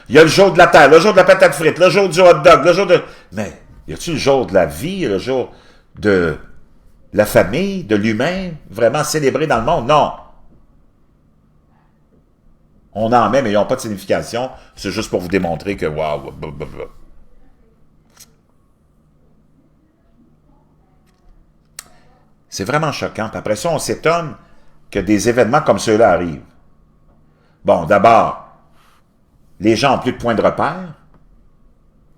Il y a le jour de la terre, le jour de la patate frite, le jour du hot dog, le jour de... Mais, y a-t-il le jour de la vie, le jour de la famille, de l'humain, vraiment célébré dans le monde? Non. On en met, mais ils n'ont pas de signification. C'est juste pour vous démontrer que, waouh, c'est vraiment choquant. Puis après ça, on s'étonne que des événements comme ceux-là arrivent. Bon, d'abord, les gens n'ont plus de point de repère.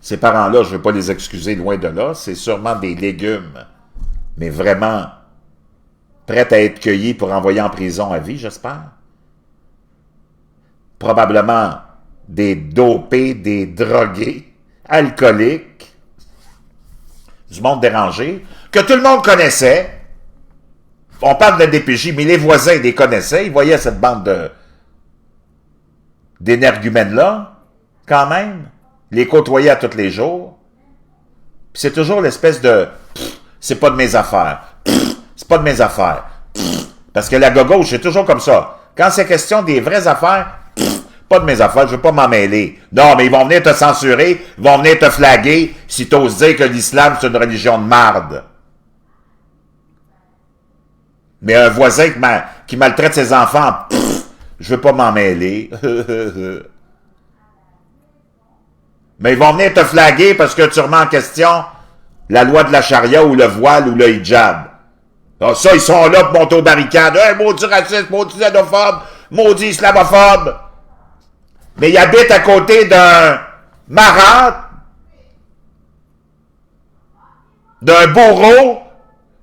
Ces parents-là, je ne veux pas les excuser loin de là, c'est sûrement des légumes, mais vraiment prêts à être cueillis pour envoyer en prison à vie, j'espère. Probablement des dopés, des drogués, alcooliques, du monde dérangé, que tout le monde connaissait. On parle de DPJ, mais les voisins les connaissaient, ils voyaient cette bande d'énergumènes-là, quand même, les côtoyer à tous les jours. Puis c'est toujours l'espèce de « c'est pas de mes affaires »,« c'est pas de mes affaires ». Parce que la gauche, c'est toujours comme ça. Quand c'est question des vraies affaires, pas de mes affaires, je veux pas m'en mêler. Non, mais ils vont venir te censurer, ils vont venir te flaguer si t'oses dire que l'islam, c'est une religion de marde. Mais un voisin qui maltraite ses enfants, je veux pas m'en mêler. Mais ils vont venir te flaguer parce que tu remets en question la loi de la charia ou le voile ou le hijab. Alors ça, ils sont là pour monter aux barricades. Hey, maudit raciste, maudit xénophobe, maudit islamophobe. Mais ils habitent à côté d'un marat, d'un bourreau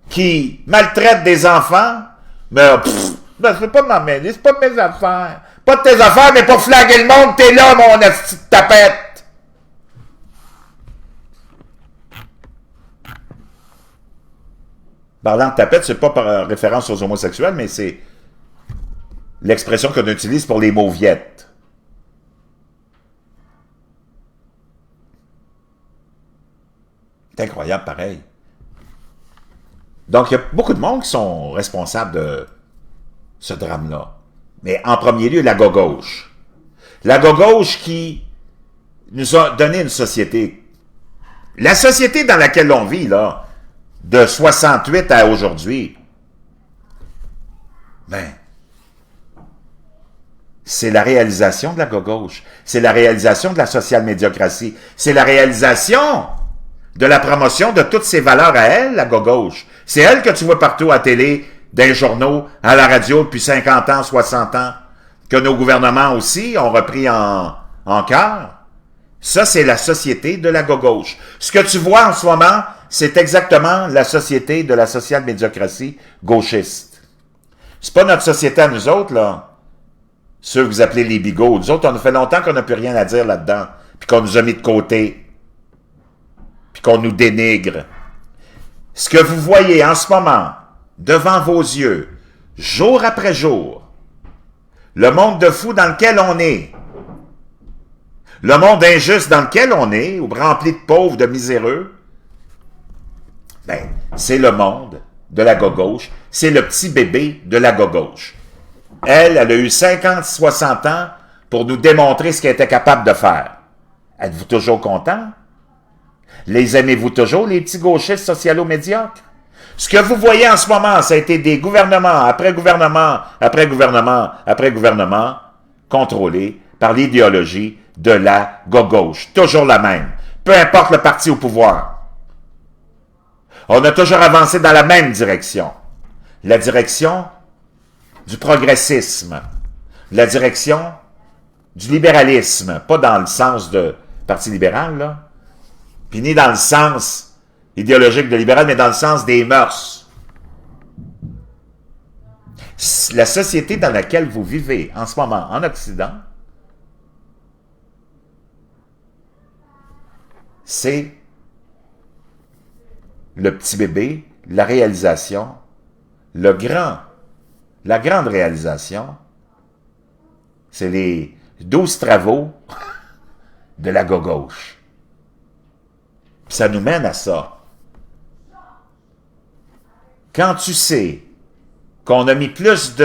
qui maltraite des enfants. Mais c'est pas ma mêlée, c'est pas mes affaires. Pas de tes affaires, mais pour flaguer le monde, t'es là, mon esti de tapette. Parlant de tapette, c'est pas par référence aux homosexuels, mais c'est l'expression qu'on utilise pour les mauviettes. C'est incroyable, pareil. Donc, il y a beaucoup de monde qui sont responsables de ce drame-là. Mais en premier lieu, la gauche. La gauche qui nous a donné une société. La société dans laquelle on vit, là, de 68 à aujourd'hui, ben, c'est la réalisation de la gauche. C'est la réalisation de la sociale médiocratie. C'est la réalisation de la promotion de toutes ses valeurs à elle, la gauche. C'est elle que tu vois partout à la télé, dans les journaux, à la radio depuis 50 ans, 60 ans, que nos gouvernements aussi ont repris en cœur. Ça, c'est la société de la gauche. Ce que tu vois en ce moment, c'est exactement la société de la sociale médiocratie gauchiste. C'est pas notre société à nous autres, là. Ceux que vous appelez les bigots. Nous autres, on a fait longtemps qu'on n'a plus rien à dire là-dedans, puis qu'on nous a mis de côté, puis qu'on nous dénigre. Ce que vous voyez en ce moment, devant vos yeux, jour après jour, le monde de fou dans lequel on est, le monde injuste dans lequel on est, ou rempli de pauvres, de miséreux, ben, c'est le monde de la gauche, c'est le petit bébé de la gauche. Elle a eu 50, 60 ans pour nous démontrer ce qu'elle était capable de faire. Êtes-vous toujours content? Les aimez-vous toujours, les petits gauchistes socialo-médiocres? Ce que vous voyez en ce moment, ça a été des gouvernements, après gouvernement, après gouvernement, après gouvernement, contrôlés par l'idéologie de la gauche. Toujours la même. Peu importe le parti au pouvoir. On a toujours avancé dans la même direction. La direction du progressisme. La direction du libéralisme. Pas dans le sens de Parti libéral, là. Puis ni dans le sens idéologique de libéral, mais dans le sens des mœurs. La société dans laquelle vous vivez en ce moment en Occident, c'est le petit bébé, la réalisation, la grande réalisation, c'est les 12 travaux de la gauche. Ça nous mène à ça. Quand tu sais qu'on a mis plus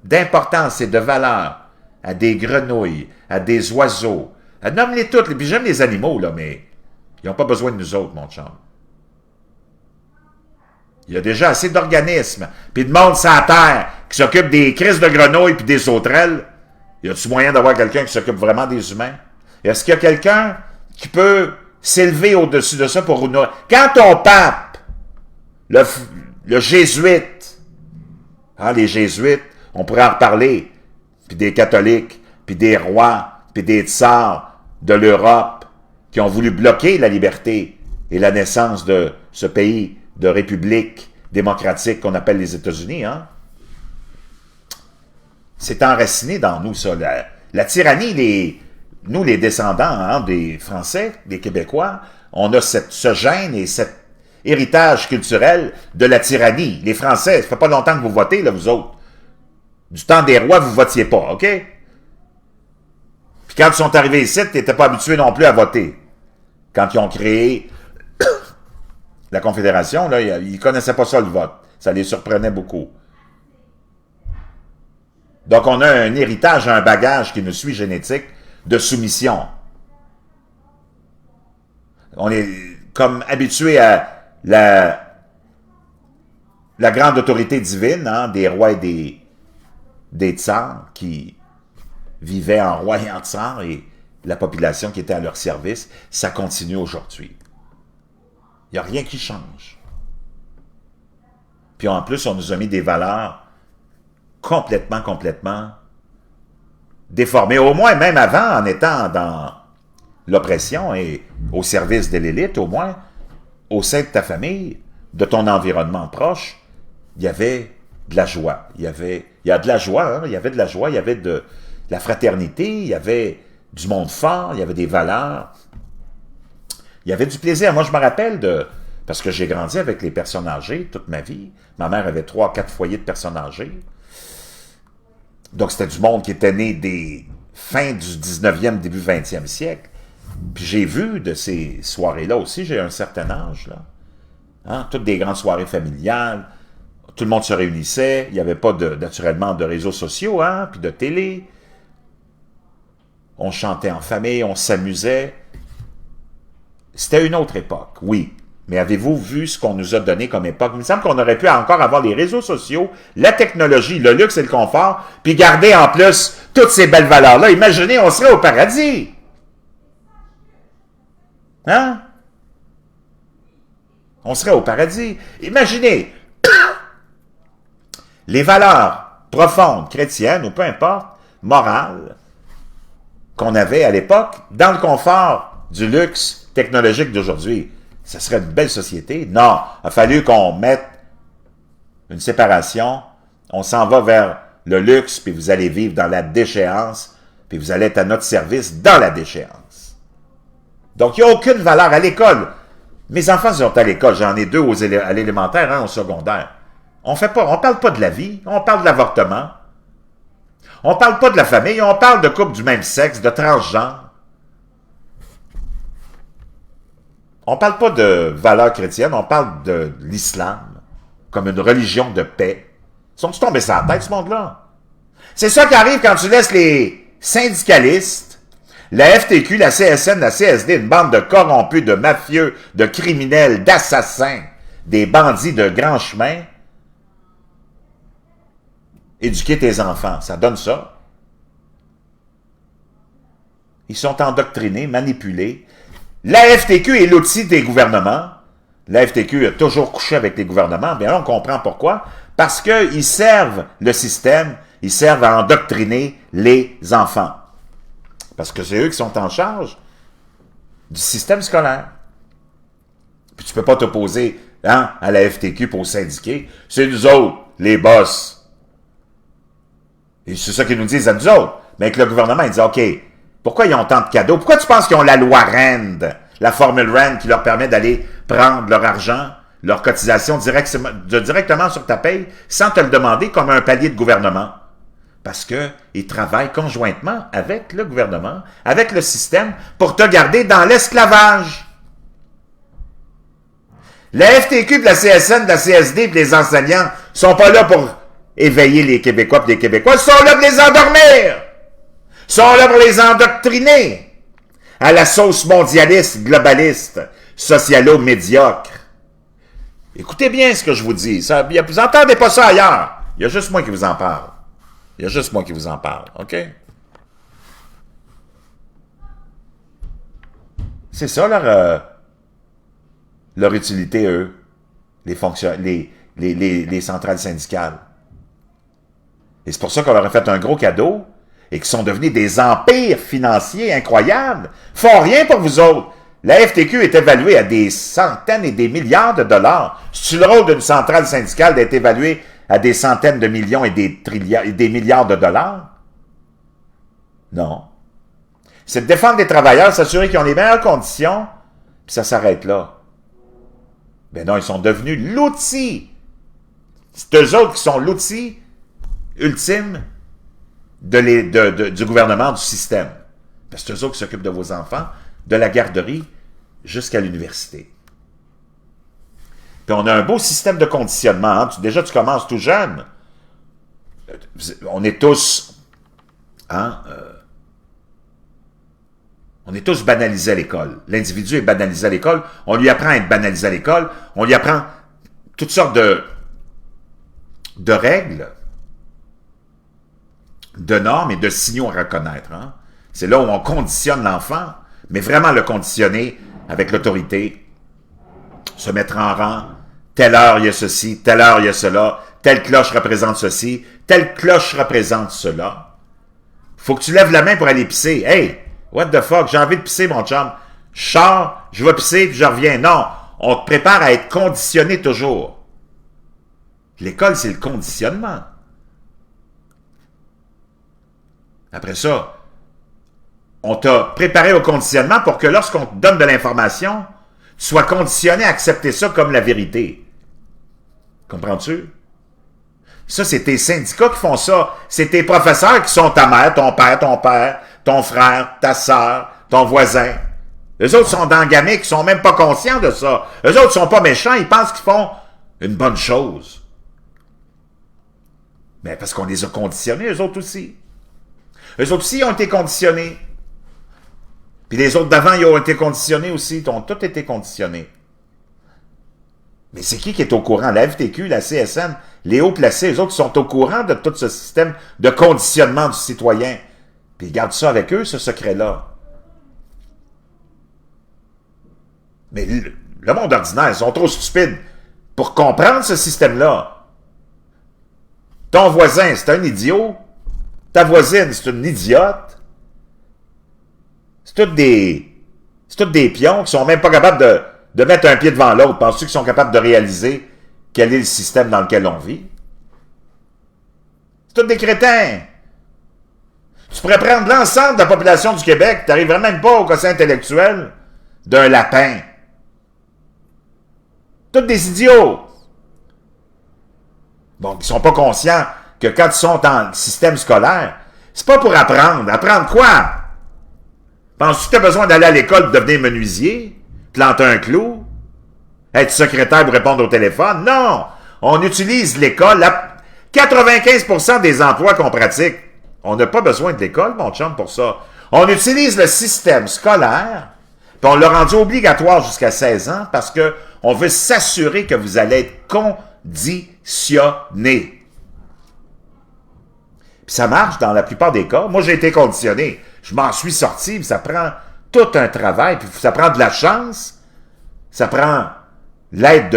d'importance et de valeur à des grenouilles, à des oiseaux, nomme-les toutes, puis j'aime les animaux, là, mais ils n'ont pas besoin de nous autres, mon chum. Il y a déjà assez d'organismes, puis de monde sur la terre qui s'occupe des crises de grenouilles puis des sauterelles. Y a-t-il moyen d'avoir quelqu'un qui s'occupe vraiment des humains? Est-ce qu'il y a quelqu'un qui peut s'élever au-dessus de ça pour nous... Quand ton pape, le jésuite, les jésuites, on pourrait en reparler, puis des catholiques, puis des rois, puis des tsars de l'Europe qui ont voulu bloquer la liberté et la naissance de ce pays de république démocratique qu'on appelle les États-Unis, hein? C'est enraciné dans nous, ça. La tyrannie, nous, les descendants des Français, des Québécois, on a ce gène et cet héritage culturel de la tyrannie. Les Français, ça fait pas longtemps que vous votez, là, vous autres. Du temps des rois, vous votiez pas, OK? Puis quand ils sont arrivés ici, tu n'étais pas habitué non plus à voter. Quand ils ont créé la Confédération, là, ils connaissaient pas ça, le vote. Ça les surprenait beaucoup. Donc, on a un héritage, un bagage qui nous suit génétique de soumission. On est comme habitué à la grande autorité divine, hein, des rois et des tsars qui vivaient en roi et en tsar et la population qui était à leur service. Ça continue aujourd'hui. Il n'y a rien qui change. Puis en plus, on nous a mis des valeurs complètement déformées. Au moins, même avant, en étant dans l'oppression et au service de l'élite, au moins, au sein de ta famille, de ton environnement proche, il y avait de la joie. Il y a de la joie, hein? Il y avait de la joie, il y avait de la fraternité, il y avait du monde fort, il y avait des valeurs. Il y avait du plaisir. Moi, je me rappelle parce que j'ai grandi avec les personnes âgées toute ma vie. Ma mère avait 3-4 foyers de personnes âgées. Donc, c'était du monde qui était né des fins du 19e, début 20e siècle. Puis j'ai vu de ces soirées-là aussi, j'ai un certain âge, là. Hein? Toutes des grandes soirées familiales. Tout le monde se réunissait. Il n'y avait pas, naturellement, de réseaux sociaux, hein, puis de télé. On chantait en famille, on s'amusait. C'était une autre époque, oui. Mais avez-vous vu ce qu'on nous a donné comme époque? Il me semble qu'on aurait pu encore avoir les réseaux sociaux, la technologie, le luxe et le confort, puis garder en plus toutes ces belles valeurs-là. Imaginez, on serait au paradis. Hein? On serait au paradis. Imaginez les valeurs profondes, chrétiennes, ou peu importe, morales, qu'on avait à l'époque, dans le confort du luxe technologique d'aujourd'hui. Ça serait une belle société? Non. Il a fallu qu'on mette une séparation. On s'en va vers le luxe, puis vous allez vivre dans la déchéance, puis vous allez être à notre service dans la déchéance. Donc, il n'y a aucune valeur à l'école. Mes enfants sont à l'école. J'en ai 2 à l'élémentaire, 1 au secondaire. On parle pas de la vie, on parle de l'avortement. On parle pas de la famille, on parle de couples du même sexe, de transgenres. On parle pas de valeurs chrétiennes, on parle de l'islam comme une religion de paix. Sont-ils tombés sur la tête, ce monde-là? C'est ça qui arrive quand tu laisses les syndicalistes, la FTQ, la CSN, la CSD, une bande de corrompus, de mafieux, de criminels, d'assassins, des bandits de grand chemin, éduquer tes enfants. Ça donne ça. Ils sont endoctrinés, manipulés. La FTQ est l'outil des gouvernements. La FTQ a toujours couché avec les gouvernements. Bien là, on comprend pourquoi. Parce qu'ils servent le système, ils servent à endoctriner les enfants. Parce que c'est eux qui sont en charge du système scolaire. Puis tu peux pas t'opposer à la FTQ pour syndiquer. C'est nous autres, les boss. Et c'est ça qu'ils nous disent à nous autres. Mais que le gouvernement, il dit, OK, pourquoi ils ont tant de cadeaux? Pourquoi tu penses qu'ils ont la loi RAND, la formule RAND qui leur permet d'aller prendre leur argent, leur cotisation directement sur ta paye, sans te le demander comme un palier de gouvernement? Parce qu'ils travaillent conjointement avec le gouvernement, avec le système, pour te garder dans l'esclavage. La FTQ, la CSN, la CSD, les enseignants sont pas là pour éveiller les Québécois et les Québécois, ils sont là pour les endormir. Ils sont là pour les endoctriner à la sauce mondialiste, globaliste, socialo-médiocre. Écoutez bien ce que je vous dis. Vous n'entendez pas ça ailleurs. Il y a juste moi qui vous en parle. Il y a juste moi qui vous en parle, OK? C'est ça leur utilité, eux, les centrales syndicales. Et c'est pour ça qu'on leur a fait un gros cadeau et qu'ils sont devenus des empires financiers incroyables. Ils font rien pour vous autres. La FTQ est évaluée à des centaines et des milliards de dollars. C'est-tu le rôle d'une centrale syndicale d'être évaluée à des centaines de millions et des milliards de dollars? Non. C'est de défendre les travailleurs, s'assurer qu'ils ont les meilleures conditions, puis ça s'arrête là. Ben non, ils sont devenus l'outil. C'est eux autres qui sont l'outil ultime du gouvernement, du système. Parce que c'est eux autres qui s'occupent de vos enfants, de la garderie jusqu'à l'université. Puis on a un beau système de conditionnement. Hein? Déjà, tu commences tout jeune. On est tous... on est tous banalisés à l'école. L'individu est banalisé à l'école. On lui apprend à être banalisé à l'école. On lui apprend toutes sortes de règles, de normes et de signaux à reconnaître. Hein? C'est là où on conditionne l'enfant, mais vraiment le conditionner avec l'autorité. Se mettre en rang. Telle heure, il y a ceci. Telle heure, il y a cela. Telle cloche représente ceci. Telle cloche représente cela. Faut que tu lèves la main pour aller pisser. Hey, what the fuck, j'ai envie de pisser, mon chum. Je sors, je vais pisser, puis je reviens. Non, on te prépare à être conditionné toujours. L'école, c'est le conditionnement. Après ça, on t'a préparé au conditionnement pour que lorsqu'on te donne de l'information, tu sois conditionné à accepter ça comme la vérité. Comprends-tu? Ça, c'est tes syndicats qui font ça. C'est tes professeurs qui sont ta mère, ton père, ton frère, ta sœur, ton voisin. Eux autres sont dans le gamique, ils sont même pas conscients de ça. Eux autres sont pas méchants, ils pensent qu'ils font une bonne chose. Mais parce qu'on les a conditionnés, eux autres aussi. Eux autres aussi ont été conditionnés. Puis les autres d'avant, ils ont été conditionnés aussi. Ils ont tous été conditionnés. Mais c'est qui est au courant? La FTQ, la CSN, les hauts placés, eux autres sont au courant de tout ce système de conditionnement du citoyen. Puis ils gardent ça avec eux, ce secret-là. Mais le monde ordinaire, ils sont trop stupides pour comprendre ce système-là. Ton voisin, c'est un idiot. Ta voisine, c'est une idiote. C'est tous des pions qui sont même pas capables de mettre un pied devant l'autre. Penses-tu qu'ils sont capables de réaliser quel est le système dans lequel on vit? C'est tous des crétins. Tu pourrais prendre l'ensemble de la population du Québec, tu n'arriverais même pas au quotient intellectuel d'un lapin. Tous des idiots. Bon, ils sont pas conscients que quand ils sont dans le système scolaire, c'est pas pour apprendre. Apprendre quoi? Penses-tu que tu as besoin d'aller à l'école pour devenir menuisier? Planter un clou? Être secrétaire pour répondre au téléphone? Non! On utilise l'école. 95% des emplois qu'on pratique, on n'a pas besoin de l'école, mon chum, pour ça. On utilise le système scolaire, puis on l'a rendu obligatoire jusqu'à 16 ans parce que on veut s'assurer que vous allez être conditionné. Puis ça marche dans la plupart des cas. Moi, j'ai été conditionné. Je m'en suis sorti, puis ça prend tout un travail, puis ça prend de la chance, ça prend l'aide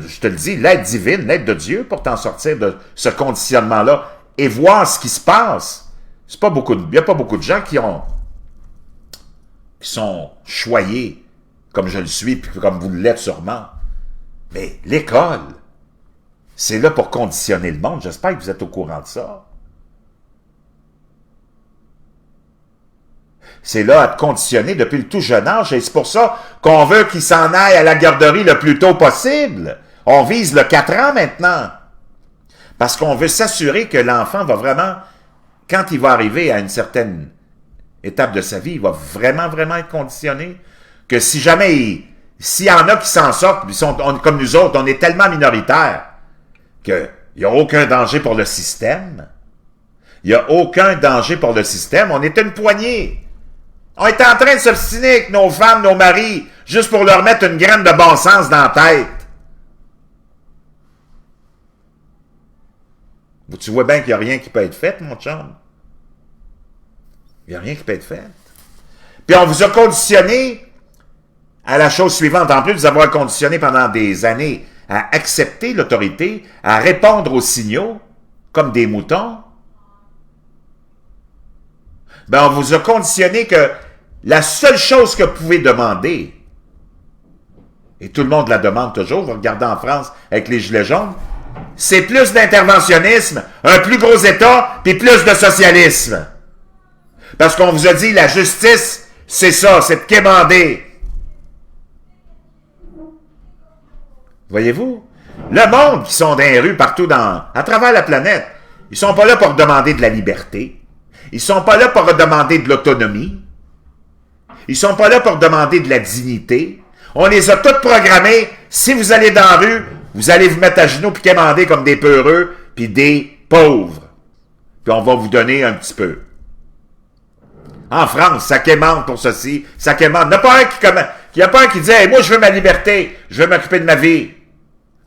je te le dis, l'aide divine, l'aide de Dieu pour t'en sortir de ce conditionnement-là et voir ce qui se passe. Il n'y a pas beaucoup de gens qui sont choyés, comme je le suis, puis comme vous l'êtes sûrement. Mais l'école, c'est là pour conditionner le monde. J'espère que vous êtes au courant de ça. C'est là à te conditionner depuis le tout jeune âge, et c'est pour ça qu'on veut qu'il s'en aille à la garderie le plus tôt possible. On vise le 4 ans maintenant. Parce qu'on veut s'assurer que l'enfant va vraiment, quand il va arriver à une certaine étape de sa vie, il va vraiment, vraiment être conditionné. Que si jamais s'il y en a qui s'en sortent, comme nous autres, on est tellement minoritaires qu'il n'y a aucun danger pour le système. Il n'y a aucun danger pour le système. On est une poignée. On est en train de s'obstiner avec nos femmes, nos maris, juste pour leur mettre une graine de bon sens dans la tête. Tu vois bien qu'il n'y a rien qui peut être fait, mon chum. Il n'y a rien qui peut être fait. Puis on vous a conditionné à la chose suivante. En plus de vous avoir conditionné pendant des années à accepter l'autorité, à répondre aux signaux, comme des moutons, ben on vous a conditionné que la seule chose que vous pouvez demander, et tout le monde la demande toujours, vous regardez en France avec les gilets jaunes, c'est plus d'interventionnisme, un plus gros État, puis plus de socialisme. Parce qu'on vous a dit, la justice, c'est ça, c'est de quémander. Voyez-vous? Le monde qui sont dans les rues partout à travers la planète, ils sont pas là pour demander de la liberté. Ils sont pas là pour demander de l'autonomie. Ils sont pas là pour demander de la dignité. On les a tous programmés. Si vous allez dans la rue, vous allez vous mettre à genoux puis quémander comme des peureux puis des pauvres. Puis on va vous donner un petit peu. En France, ça quémande pour ceci, ça quémande. Il n'y a pas un qui dit hey, « moi, je veux ma liberté, je veux m'occuper de ma vie.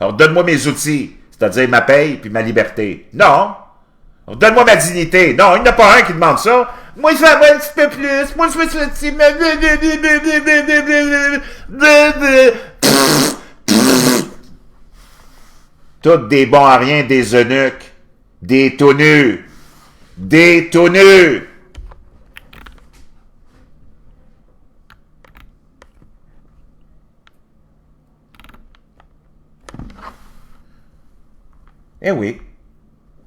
Alors, donne-moi mes outils, c'est-à-dire ma paye puis ma liberté. » Non. Donne-moi ma dignité. Non, il n'y en a pas un qui demande ça. Moi, ça va un petit peu plus. Moi, je me suis Toutes des bons à rien, des eunuques, des tout nus, des tout nus. Eh oui.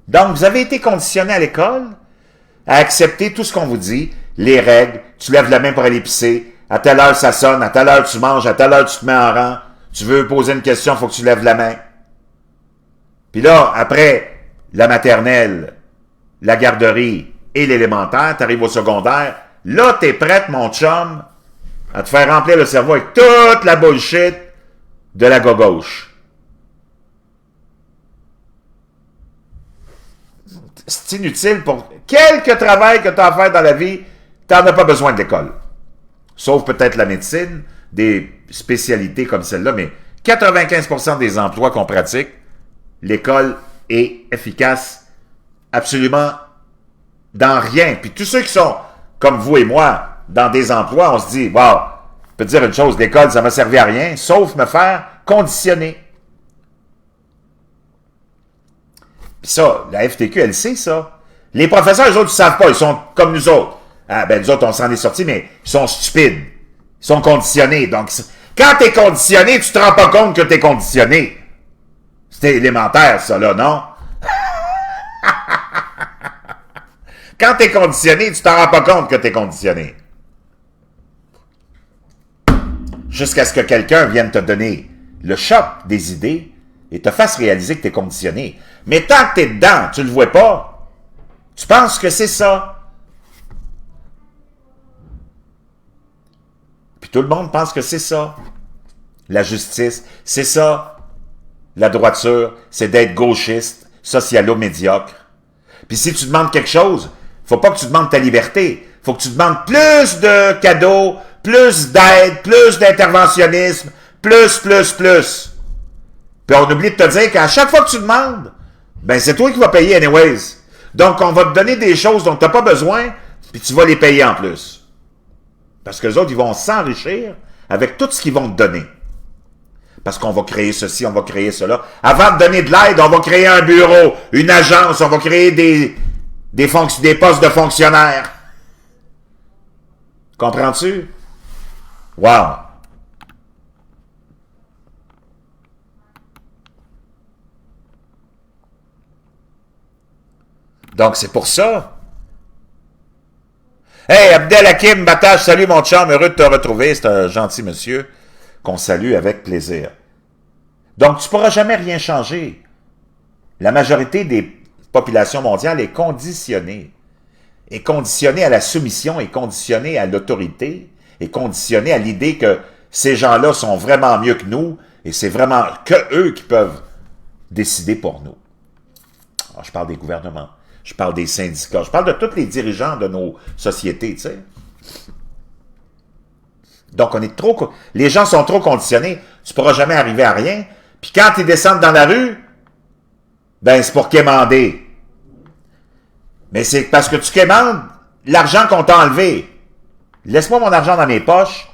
Donc, vous avez été conditionné à l'école à accepter tout ce qu'on vous dit, les règles, tu lèves la main pour aller pisser, à telle heure ça sonne, à telle heure tu manges, à telle heure tu te mets en rang, tu veux poser une question, il faut que tu lèves la main. Puis là, après la maternelle, la garderie et l'élémentaire, tu arrives au secondaire, là, tu es prête, mon chum, à te faire remplir le cerveau avec toute la bullshit de la gauche. C'est inutile pour quelque travail que tu as à faire dans la vie, tu n'en as pas besoin de l'école. Sauf peut-être la médecine, des spécialités comme celle-là, mais 95% des emplois qu'on pratique, l'école est efficace absolument dans rien. Puis tous ceux qui sont, comme vous et moi, dans des emplois, on se dit, wow, je peux te dire une chose, l'école, ça m'a servi à rien, sauf me faire conditionner. Puis ça, la FTQ, elle sait ça. Les professeurs, eux autres, ils savent pas, ils sont comme nous autres. Ah, ben, nous autres, on s'en est sortis, mais ils sont stupides. Ils sont conditionnés. Donc, quand t'es conditionné, tu te rends pas compte que t'es conditionné. C'est élémentaire, ça, là, non? Quand t'es conditionné, tu t'en rends pas compte que t'es conditionné. Jusqu'à ce que quelqu'un vienne te donner le choc des idées et te fasse réaliser que t'es conditionné. Mais tant que t'es dedans, tu le vois pas, tu penses que c'est ça. Puis tout le monde pense que c'est ça. La justice, c'est ça. La droiture, c'est d'être gauchiste, socialo-médiocre. Puis si tu demandes quelque chose, faut pas que tu demandes ta liberté. Faut que tu demandes plus de cadeaux, plus d'aide, plus d'interventionnisme, plus. Puis on oublie de te dire qu'à chaque fois que tu demandes, ben c'est toi qui vas payer anyways. Donc on va te donner des choses dont tu n'as pas besoin, puis tu vas les payer en plus. Parce que les autres, ils vont s'enrichir avec tout ce qu'ils vont te donner. Parce qu'on va créer ceci, on va créer cela. Avant de donner de l'aide, on va créer un bureau, une agence, on va créer des postes de fonctionnaires. Comprends-tu? Wow! Donc, c'est pour ça. Hey, Abdelhakim Batage, salut mon chum, heureux de te retrouver. C'est un gentil monsieur qu'on salue avec plaisir. Donc, tu ne pourras jamais rien changer. La majorité des populations mondiales est conditionnée. Est conditionnée à la soumission, est conditionnée à l'autorité, est conditionnée à l'idée que ces gens-là sont vraiment mieux que nous et c'est vraiment que eux qui peuvent décider pour nous. Alors, je parle des gouvernements. Je parle des syndicats. Je parle de tous les dirigeants de nos sociétés, tu sais. Donc, les gens sont trop conditionnés. Tu ne pourras jamais arriver à rien. Puis quand ils descendent dans la rue, ben c'est pour quémander. Mais c'est parce que tu quémandes l'argent qu'on t'a enlevé. Laisse-moi mon argent dans mes poches,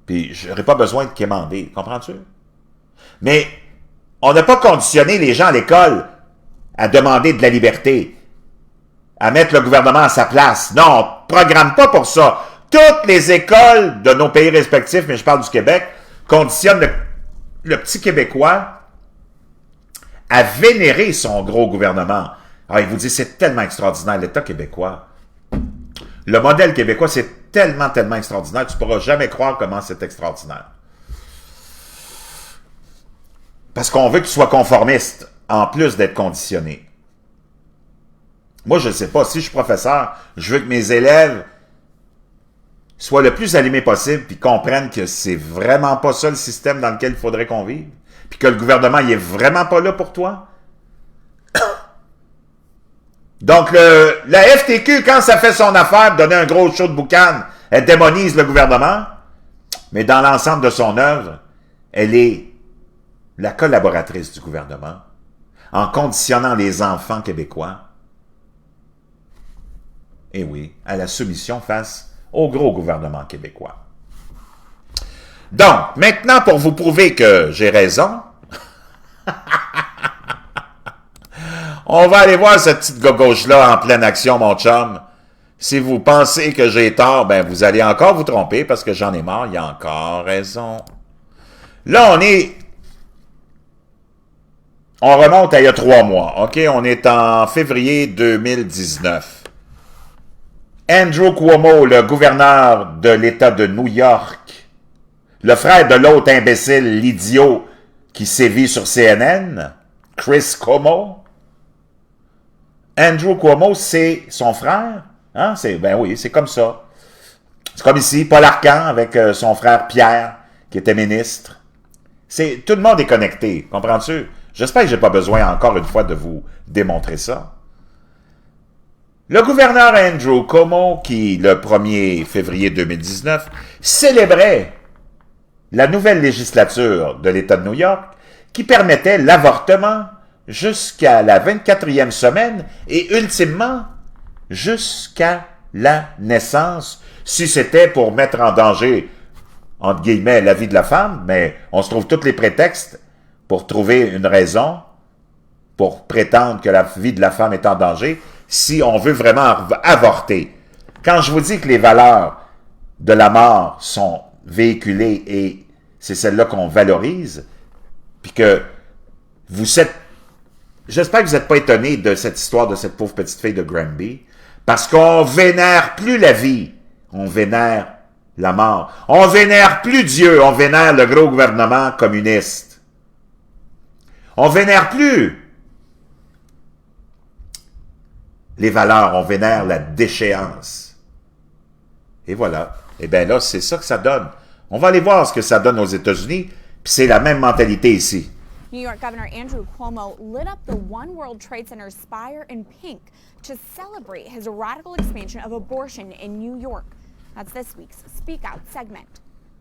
puis je n'aurai pas besoin de quémander. Comprends-tu? Mais on n'a pas conditionné les gens à l'école à demander de la liberté, à mettre le gouvernement à sa place. Non, on ne programme pas pour ça. Toutes les écoles de nos pays respectifs, mais je parle du Québec, conditionnent le petit Québécois à vénérer son gros gouvernement. Alors, il vous dit, c'est tellement extraordinaire, l'État québécois. Le modèle québécois, c'est tellement extraordinaire, tu ne pourras jamais croire comment c'est extraordinaire. Parce qu'on veut que tu sois conformiste, en plus d'être conditionné. Moi, je ne sais pas, si je suis professeur, je veux que mes élèves soient le plus allumés possible, puis comprennent que c'est vraiment pas ça le système dans lequel il faudrait qu'on vive, puis que le gouvernement, il est vraiment pas là pour toi. Donc, la FTQ, quand ça fait son affaire, donner un gros show de boucan, elle démonise le gouvernement, mais dans l'ensemble de son œuvre, elle est la collaboratrice du gouvernement, en conditionnant les enfants québécois. Et oui, à la soumission face au gros gouvernement québécois. Donc, maintenant, pour vous prouver que j'ai raison, on va aller voir cette petite gauche-là en pleine action, mon chum. Si vous pensez que j'ai tort, ben vous allez encore vous tromper parce que j'en ai marre, il y a encore raison. Là, on remonte à il y a 3 mois, OK? On est en février 2019. Andrew Cuomo, le gouverneur de l'État de New York, le frère de l'autre imbécile, l'idiot qui sévit sur CNN, Chris Cuomo. Andrew Cuomo, c'est son frère. Hein? Ben oui, c'est comme ça. C'est comme ici, Paul Arcand avec son frère Pierre, qui était ministre. Tout le monde est connecté, comprends-tu? J'espère que je n'ai pas besoin encore une fois de vous démontrer ça. Le gouverneur Andrew Cuomo, qui, le 1er février 2019, célébrait la nouvelle législature de l'État de New York qui permettait l'avortement jusqu'à la 24e semaine et ultimement jusqu'à la naissance, si c'était pour mettre en danger, entre guillemets, la vie de la femme, mais on se trouve tous les prétextes pour trouver une raison pour prétendre que la vie de la femme est en danger si on veut vraiment avorter. Quand je vous dis que les valeurs de la mort sont véhiculées et c'est celle-là qu'on valorise, puis que vous êtes... J'espère que vous n'êtes pas étonnés de cette histoire de cette pauvre petite fille de Granby, parce qu'on vénère plus la vie, on vénère la mort. On vénère plus Dieu, on vénère le gros gouvernement communiste. On vénère plus les valeurs, on vénère la déchéance. Et voilà. Et bien là, c'est ça que ça donne. On va aller voir ce que ça donne aux États-Unis, puis c'est la même mentalité ici. New York Governor Andrew Cuomo lit up the One World Trade Center spire in pink to celebrate his radical expansion of abortion in New York. That's this week's Speak Out segment.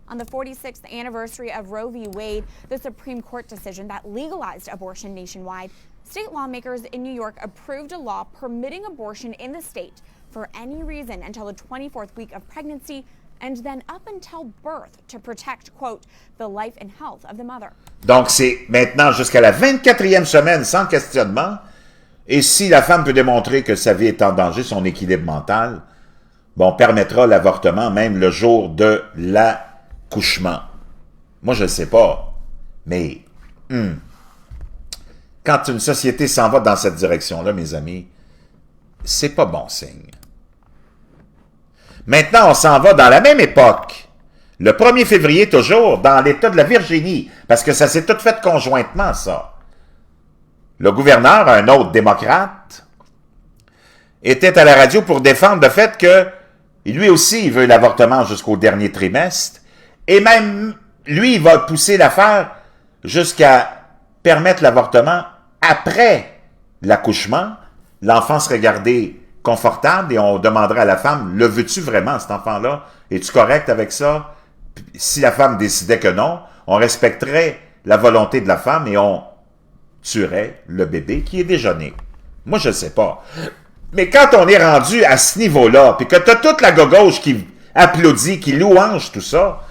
On the 46th anniversary of Roe v. Wade, the Supreme Court decision that legalized abortion nationwide, state lawmakers in New York approved a law permitting abortion in the state for any reason until the 24th week of pregnancy and then up until birth to protect, quote, the life and health of the mother. Donc, c'est maintenant jusqu'à la 24e semaine sans questionnement. Et si la femme peut démontrer que sa vie est en danger, son équilibre mental, bon, on permettra l'avortement même le jour de l'accouchement. Moi, je ne sais pas, mais quand une société s'en va dans cette direction-là, mes amis, c'est pas bon signe. Maintenant, on s'en va dans la même époque, le 1er février toujours, dans l'État de la Virginie, parce que ça s'est tout fait conjointement, ça. Le gouverneur, un autre démocrate, était à la radio pour défendre le fait que lui aussi, il veut l'avortement jusqu'au dernier trimestre, et même lui, il va pousser l'affaire jusqu'à permettre l'avortement après l'accouchement. L'enfant serait gardé confortable et on demanderait à la femme, le veux-tu vraiment, cet enfant-là? Es-tu correct avec ça? Si la femme décidait que non, on respecterait la volonté de la femme et on tuerait le bébé qui est déjà né. Moi, je ne sais pas. Mais quand on est rendu à ce niveau-là, puis que tu as toute la gauche qui applaudit, qui louange tout ça,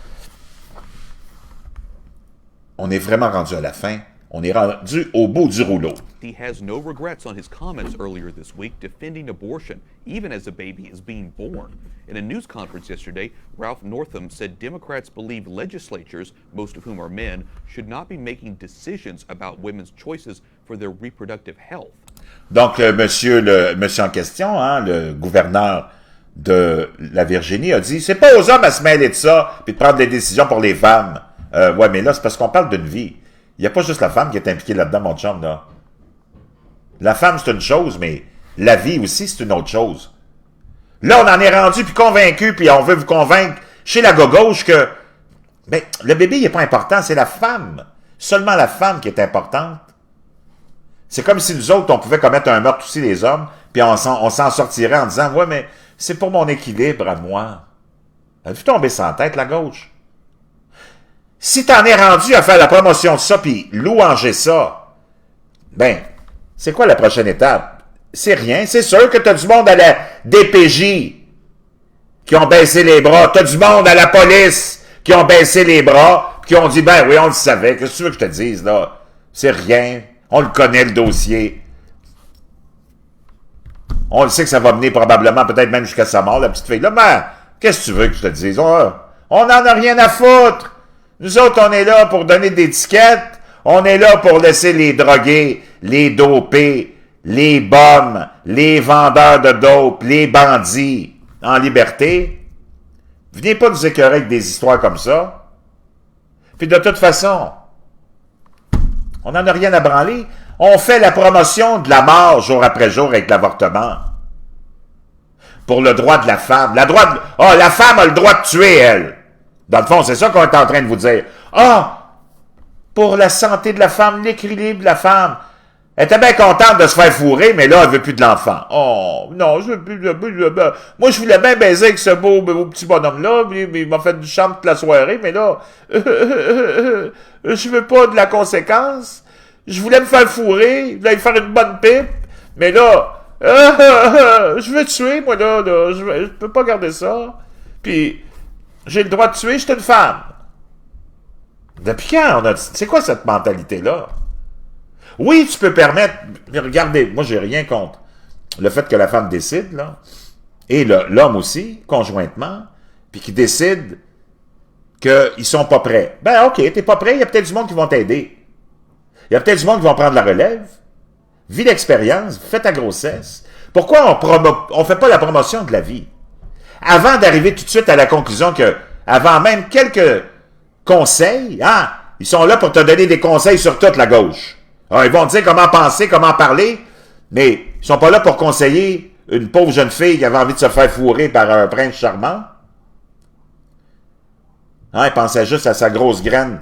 on est vraiment rendu à la fin. On est rendu au bout du rouleau. He has no regrets on his comments earlier this week defending abortion, even as a baby is being born. In a news conference yesterday, Ralph Northam said Democrats believe legislatures, most of whom are men, should not be making decisions about women's choices for their reproductive health. Donc, le monsieur en question, hein, le gouverneur de la Virginie, a dit « C'est pas aux hommes à se mêler de ça, puis de prendre des décisions pour les femmes. » Ouais, mais là, c'est parce qu'on parle d'une vie. Il n'y a pas juste la femme qui est impliquée là-dedans, mon chum, là. La femme, c'est une chose, mais la vie aussi, c'est une autre chose. Là, on en est rendu, puis convaincu, puis on veut vous convaincre chez la gauche que ben, le bébé, il n'est pas important, c'est la femme. Seulement la femme qui est importante. C'est comme si nous autres, on pouvait commettre un meurtre aussi, les hommes, puis on s'en sortirait en disant « Ouais, mais c'est pour mon équilibre à moi. » As-tu tombé sans tête, la gauche? Si t'en es rendu à faire la promotion de ça, puis louanger ça, ben, c'est quoi la prochaine étape? c'est rien. C'est sûr que t'as du monde à la DPJ qui ont baissé les bras. T'as du monde à la police qui ont baissé les bras, qui ont dit, ben oui, on le savait. Qu'est-ce que tu veux que je te dise, là? C'est rien. On le connaît, le dossier. On le sait que ça va mener probablement, peut-être même jusqu'à sa mort, la petite fille. Là, ben, qu'est-ce que tu veux que je te dise? On n'en a rien à foutre. Nous autres, on est là pour donner des tickets. On est là pour laisser les drogués, les dopés, les bums, les vendeurs de dope, les bandits en liberté. Venez pas nous écœurer avec des histoires comme ça. Puis de toute façon, on n'en a rien à branler. On fait la promotion de la mort jour après jour avec l'avortement. Pour le droit de la femme. La femme a le droit de tuer, elle. Dans le fond, c'est ça qu'on est en train de vous dire. Pour la santé de la femme, l'équilibre de la femme. Elle était bien contente de se faire fourrer, mais là, elle veut plus de l'enfant. Oh, non, je veux plus. Moi, je voulais bien baiser avec ce beau petit bonhomme-là, il m'a fait du chant toute la soirée, mais là, je veux pas de la conséquence. Je voulais me faire fourrer, je voulais faire une bonne pipe, mais là, je veux tuer, moi, là je peux pas garder ça. Puis, j'ai le droit de tuer, je suis une femme. Depuis quand c'est quoi cette mentalité-là? Oui, tu peux permettre, mais regardez, moi, j'ai rien contre le fait que la femme décide, là, et l'homme aussi, conjointement, puis qui décide qu'ils sont pas prêts. Ben, OK, t'es pas prêt, il y a peut-être du monde qui vont t'aider. Il y a peut-être du monde qui vont prendre la relève. Vis l'expérience, fais ta grossesse. Pourquoi on fait pas la promotion de la vie? Avant d'arriver tout de suite à la conclusion que, avant même quelques conseils, ils sont là pour te donner des conseils sur toute la gauche. Alors, ils vont te dire comment penser, comment parler, mais ils sont pas là pour conseiller une pauvre jeune fille qui avait envie de se faire fourrer par un prince charmant. Il pensait juste à sa grosse graine,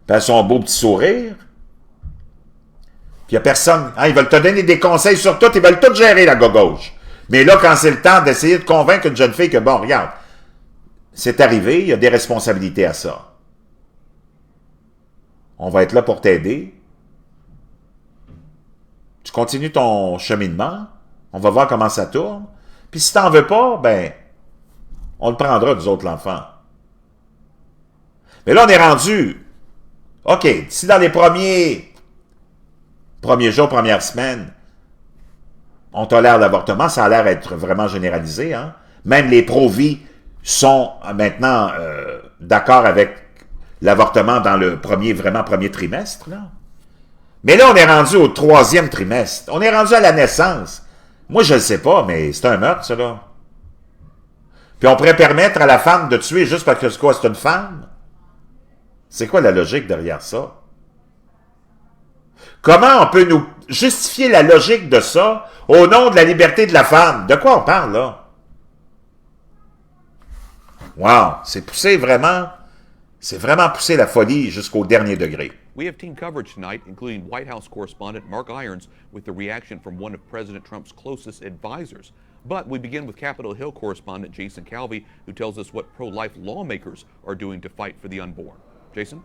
puis à son beau petit sourire. Puis il n'y a personne. Ils veulent te donner des conseils sur tout, ils veulent tout gérer, la gauche. Mais là, quand c'est le temps d'essayer de convaincre une jeune fille que, bon, regarde, c'est arrivé, il y a des responsabilités à ça. On va être là pour t'aider. Tu continues ton cheminement. On va voir comment ça tourne. Puis si t'en veux pas, ben, on le prendra, nous autres, l'enfant. Mais là, on est rendu. OK, si dans les premiers jours, premières semaines, on tolère l'avortement, ça a l'air d'être vraiment généralisé. Même les pro-vie sont maintenant d'accord avec l'avortement dans le premier trimestre. Là. Mais là, on est rendu au 3e trimestre. On est rendu à la naissance. Moi, je ne sais pas, mais c'est un meurtre, ça, là. Puis on pourrait permettre à la femme de tuer juste parce que c'est une femme? C'est quoi la logique derrière ça? Comment on peut nous justifier la logique de ça au nom de la liberté de la femme? De quoi on parle, là? Wow! C'est vraiment poussé la folie jusqu'au dernier degré. We have team coverage tonight, including White House correspondent Mark Irons, with the reaction from one of President Trump's closest advisors. But we begin with Capitol Hill correspondent Jason Calvi, who tells us what pro-life lawmakers are doing to fight for the unborn. Jason?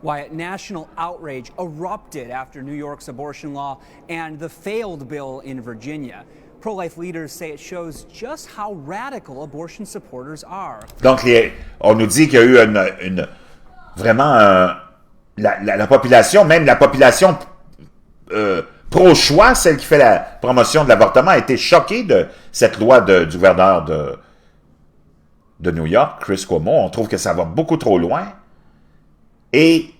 Wyatt, national outrage erupted after New York's abortion law and the failed bill in Virginia. Pro-life leaders say it shows just how radical abortion supporters are. Donc, on nous dit qu'il y a eu la population, même la population pro-choix, celle qui fait la promotion de l'avortement, a été choquée de cette loi du gouverneur de New York, Chris Cuomo. On trouve que ça va beaucoup trop loin. Et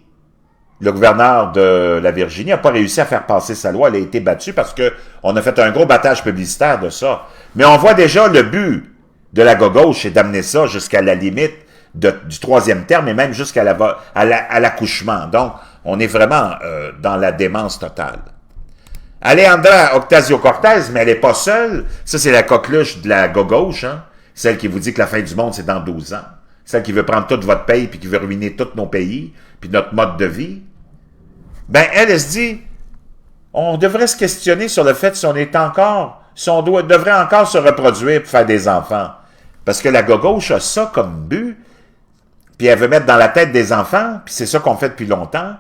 le gouverneur de la Virginie n'a pas réussi à faire passer sa loi. Elle a été battue parce qu'on a fait un gros battage publicitaire de ça. Mais on voit déjà le but de la gauche, c'est d'amener ça jusqu'à la limite du 3e terme et même jusqu'à l'accouchement. Donc, on est vraiment dans la démence totale. Alejandra Ocasio-Cortez, mais elle n'est pas seule. Ça, c'est la coqueluche de la gauche, celle qui vous dit que la fin du monde, c'est dans 12 ans. Celle qui veut prendre toute votre paye puis qui veut ruiner tous nos pays puis notre mode de vie. Ben, elle se dit, on devrait se questionner sur le fait si on devrait encore se reproduire pour faire des enfants. Parce que la gauche a ça comme but, puis elle veut mettre dans la tête des enfants, puis c'est ça qu'on fait depuis longtemps,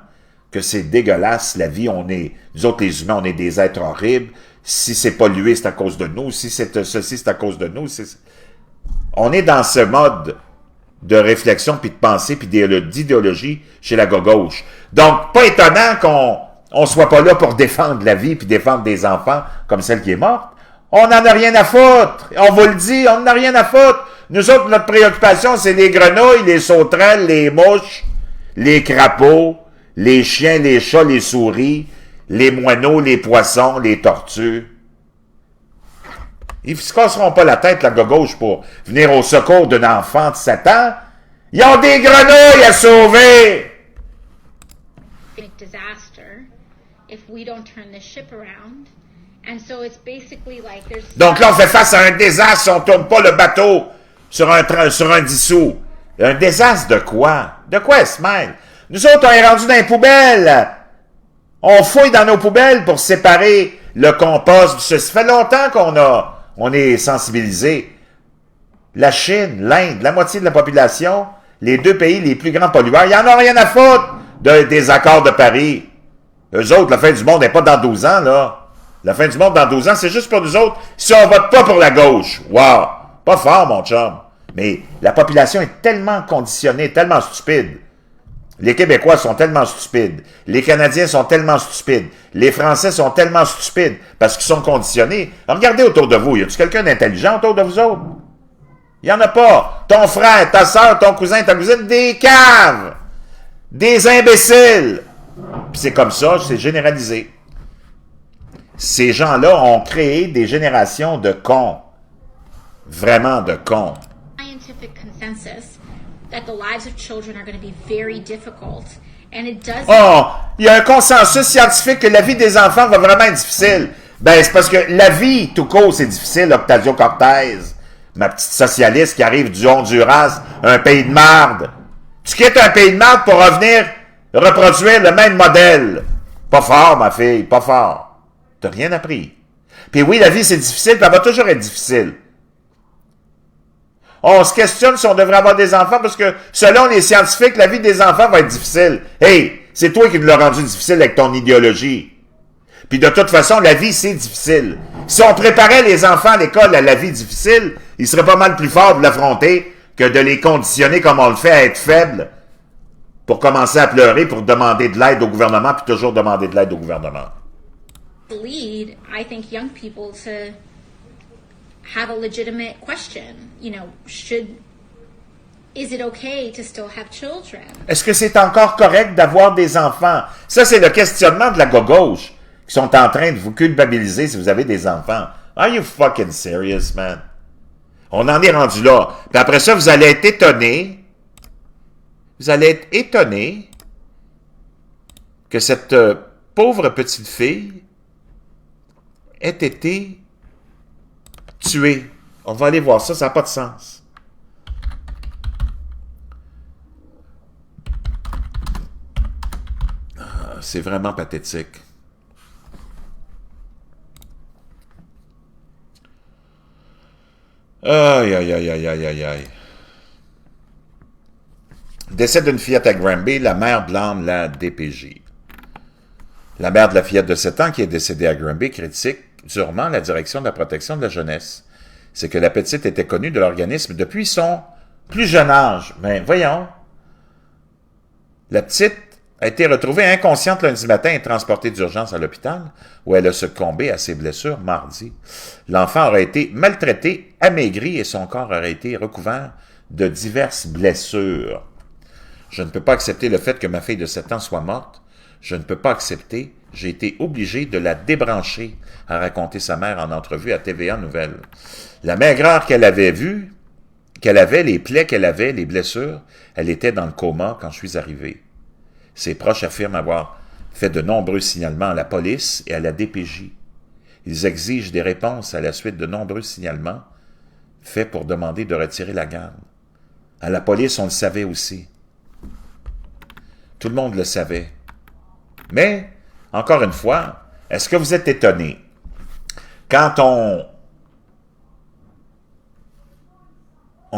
que c'est dégueulasse, la vie, nous autres les humains, on est des êtres horribles, si c'est pollué, c'est à cause de nous, si c'est ceci, c'est à cause de nous. On est dans ce mode de réflexion, puis de pensée, puis d'idéologie chez la gauche. Donc, pas étonnant qu'on soit pas là pour défendre la vie, puis défendre des enfants comme celle qui est morte. On n'en a rien à foutre. On vous le dit, on n'en a rien à foutre. Nous autres, notre préoccupation, c'est les grenouilles, les sauterelles, les mouches, les crapauds, les chiens, les chats, les souris, les moineaux, les poissons, les tortues. Ils ne se casseront pas la tête, la gauche, pour venir au secours d'un enfant de 7 ans. Ils ont des grenouilles à sauver! Disaster if we don't turn the ship around. And so it's basically like there's... Donc là, on fait face à un désastre si on ne tourne pas le bateau sur un dissous. Un désastre de quoi? De quoi elle se mêle? Nous autres, on est rendus dans les poubelles. On fouille dans nos poubelles pour séparer le compost. Ça fait longtemps on est sensibilisé. La Chine, l'Inde, la moitié de la population, les 2 pays les plus grands pollueurs, ils n'en ont rien à foutre des accords de Paris. Eux autres, la fin du monde n'est pas dans 12 ans, là. La fin du monde dans 12 ans, c'est juste pour nous autres si on vote pas pour la gauche. Wow! Pas fort, mon chum. Mais la population est tellement conditionnée, tellement stupide. Les Québécois sont tellement stupides. Les Canadiens sont tellement stupides. Les Français sont tellement stupides parce qu'ils sont conditionnés. Alors, regardez autour de vous. Y a-t-il quelqu'un d'intelligent autour de vous autres? Il n'y en a pas. Ton frère, ta soeur, ton cousin, ta cousine, des caves. Des imbéciles. Puis c'est comme ça, c'est généralisé. Ces gens-là ont créé des générations de cons. Vraiment de cons. Scientific consensus that the lives of children are going to be very difficult. And it does... Oh, il y a un consensus scientifique que la vie des enfants va vraiment être difficile. Ben, c'est parce que la vie, tout court, c'est difficile, Octavio Cortez. Ma petite socialiste qui arrive du Honduras, un pays de marde. Tu quittes un pays de marde pour revenir reproduire le même modèle. Pas fort, ma fille, pas fort. T'as rien appris. Puis oui, la vie, c'est difficile, puis elle va toujours être difficile. On se questionne si on devrait avoir des enfants parce que, selon les scientifiques, la vie des enfants va être difficile. Hey, c'est toi qui l'as rendu difficile avec ton idéologie. Puis de toute façon, la vie, c'est difficile. Si on préparait les enfants à l'école à la vie difficile, ils seraient pas mal plus forts de l'affronter que de les conditionner comme on le fait à être faibles pour commencer à pleurer, pour demander de l'aide au gouvernement, puis toujours demander de l'aide au gouvernement. Lead, I think, young people to have a legitimate question. You know, is it okay to still have children? Est-ce que c'est encore correct d'avoir des enfants? Ça, c'est le questionnement de la gauche qui sont en train de vous culpabiliser si vous avez des enfants. Are you fucking serious, man? On en est rendu là. Puis après ça, vous allez être étonné. Vous allez être étonné que cette pauvre petite fille ait été tuée. On va aller voir ça, ça n'a pas de sens. C'est vraiment pathétique. Aïe, aïe, aïe, aïe, aïe, aïe, aïe. Décès d'une fillette à Granby, la mère blâme la DPJ. La mère de la fillette de 7 ans qui est décédée à Granby critique durement la direction de la protection de la jeunesse. C'est que la petite était connue de l'organisme depuis son plus jeune âge. Mais voyons. La petite a été retrouvée inconsciente lundi matin et transportée d'urgence à l'hôpital, où elle a succombé à ses blessures mardi. L'enfant aurait été maltraité, amaigri et son corps aurait été recouvert de diverses blessures. Je ne peux pas accepter le fait que ma fille de 7 ans soit morte. Je ne peux pas accepter. J'ai été obligé de la débrancher, a raconté sa mère en entrevue à TVA Nouvelles. La maigreur qu'elle avait vue, les plaies qu'elle avait, les blessures, elle était dans le coma quand je suis arrivé. Ses proches affirment avoir fait de nombreux signalements à la police et à la DPJ. Ils exigent des réponses à la suite de nombreux signalements faits pour demander de retirer la garde. À la police, on le savait aussi. Tout le monde le savait. Mais, encore une fois, est-ce que vous êtes étonné? Quand on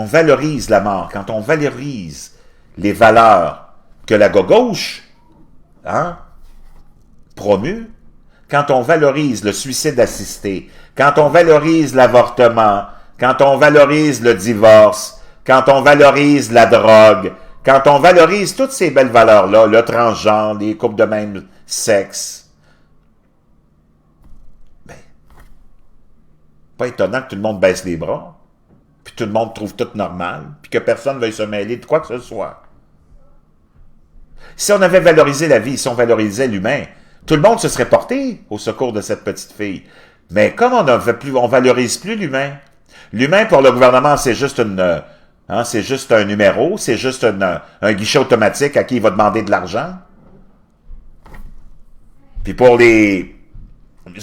valorise la mort, quand on valorise les valeurs que la gauche promu, quand on valorise le suicide assisté, quand on valorise l'avortement, quand on valorise le divorce, quand on valorise la drogue, quand on valorise toutes ces belles valeurs-là, le transgenre, les couples de même sexe, ben, pas étonnant que tout le monde baisse les bras, puis tout le monde trouve tout normal, puis que personne ne veuille se mêler de quoi que ce soit. Si on avait valorisé la vie, si on valorisait l'humain, tout le monde se serait porté au secours de cette petite fille. Mais comme on valorise plus l'humain, l'humain pour le gouvernement, c'est juste c'est juste un numéro, c'est juste un guichet automatique à qui il va demander de l'argent. Puis pour les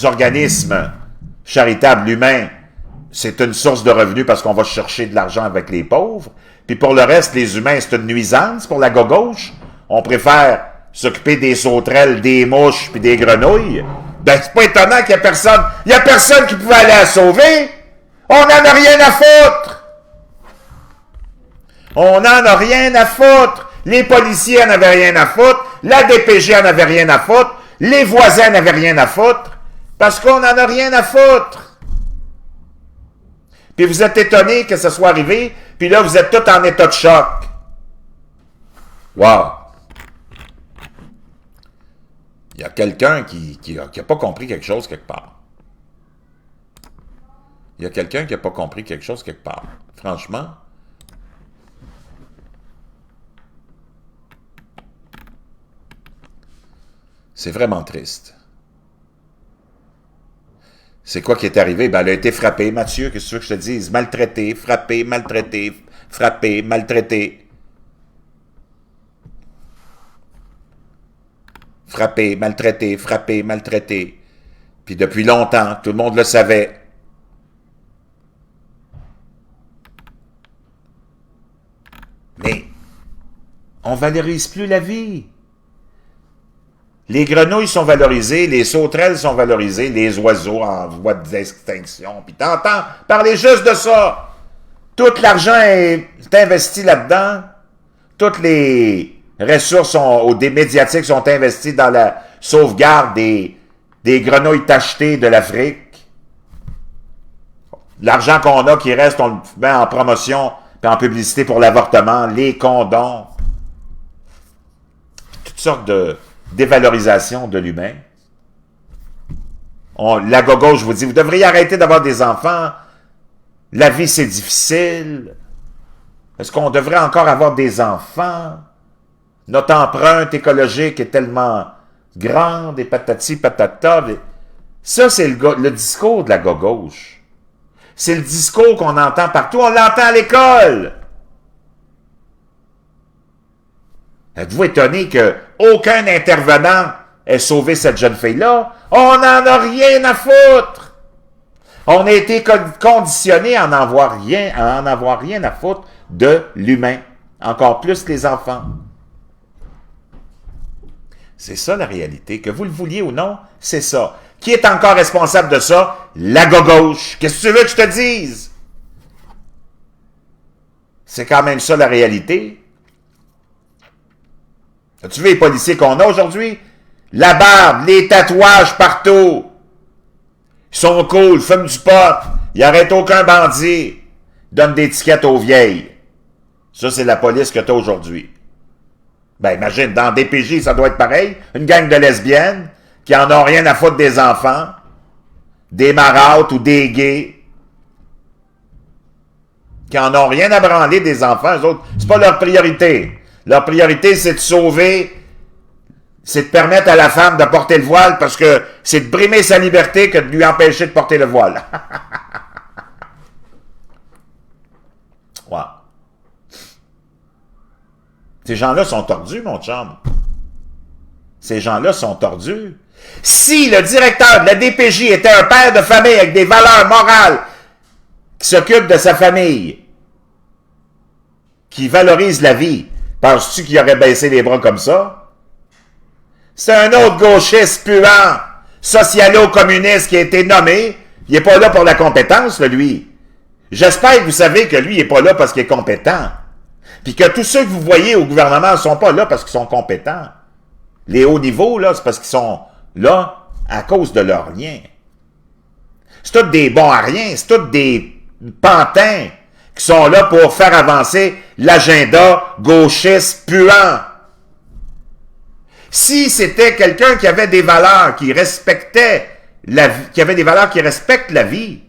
organismes charitables, l'humain, c'est une source de revenus parce qu'on va chercher de l'argent avec les pauvres. Puis pour le reste, les humains, c'est une nuisance pour la gauche. On préfère s'occuper des sauterelles, des mouches puis des grenouilles. Ben, c'est pas étonnant qu'il y a personne. Il y a personne qui pouvait aller la sauver. On n'en a rien à foutre. On n'en a rien à foutre. Les policiers en avaient rien à foutre. La DPG en avait rien à foutre. Les voisins n'avaient rien à foutre. Parce qu'on n'en a rien à foutre. Puis vous êtes étonnés que ça soit arrivé. Puis là, vous êtes tous en état de choc. Wow. Il y a quelqu'un qui a pas compris quelque chose quelque part. Il y a quelqu'un qui n'a pas compris quelque chose quelque part. Franchement. C'est vraiment triste. C'est quoi qui est arrivé? Ben, elle a été frappée, Mathieu, qu'est-ce que tu veux que je te dise? Maltraitée, frappée, maltraitée, frappée, maltraitée. Frappé, maltraité, frappé, maltraité. Puis depuis longtemps, tout le monde le savait. Mais on ne valorise plus la vie. Les grenouilles sont valorisées, les sauterelles sont valorisées, les oiseaux en voie d'extinction. Puis t'entends parler juste de ça. Tout l'argent est investi là-dedans. Toutes les ressources médiatiques sont investies dans la sauvegarde des grenouilles tachetées de l'Afrique. L'argent qu'on a qui reste, on le met en promotion et en publicité pour l'avortement, les condoms. Toutes sortes de dévalorisation de l'humain. La gauche vous dit, vous devriez arrêter d'avoir des enfants. La vie, c'est difficile. Est-ce qu'on devrait encore avoir des enfants? Notre empreinte écologique est tellement grande, et patati patata. Ça, c'est le discours de la gauche. C'est le discours qu'on entend partout. On l'entend à l'école. Êtes-vous étonné qu'aucun intervenant ait sauvé cette jeune fille-là? On n'en a rien à foutre! On a été conditionné à n'en avoir rien à foutre de l'humain. Encore plus les enfants. C'est ça la réalité. Que vous le vouliez ou non, c'est ça. Qui est encore responsable de ça? La gauche. Qu'est-ce que tu veux que je te dise? C'est quand même ça la réalité. As-tu vu les policiers qu'on a aujourd'hui? La barbe, les tatouages partout. Ils sont cool, fument du pot. Ils n'arrêtent aucun bandit. Ils donnent des tickets aux vieilles. Ça, c'est la police que tu as aujourd'hui. Ben, imagine, dans DPJ, ça doit être pareil. Une gang de lesbiennes qui en ont rien à foutre des enfants, des marâtres ou des gays, qui en ont rien à branler des enfants. Eux autres, c'est pas leur priorité. Leur priorité, c'est de sauver, c'est de permettre à la femme de porter le voile parce que c'est de brimer sa liberté que de lui empêcher de porter le voile. Wow. Ces gens-là sont tordus, mon chum. Ces gens-là sont tordus. Si le directeur de la DPJ était un père de famille avec des valeurs morales, qui s'occupe de sa famille, qui valorise la vie, penses-tu qu'il aurait baissé les bras comme ça? C'est un autre gauchiste puant, socialo-communiste qui a été nommé. Il n'est pas là pour la compétence, là, lui. J'espère que vous savez que lui, il n'est pas là parce qu'il est compétent. Puis que tous ceux que vous voyez au gouvernement ne sont pas là parce qu'ils sont compétents. Les hauts niveaux, là, c'est parce qu'ils sont là à cause de leurs liens. C'est tous des bons à rien, c'est tous des pantins qui sont là pour faire avancer l'agenda gauchiste puant. Si c'était quelqu'un qui avait des valeurs, qui respectait la vie, qui avait des valeurs qui respectent la vie,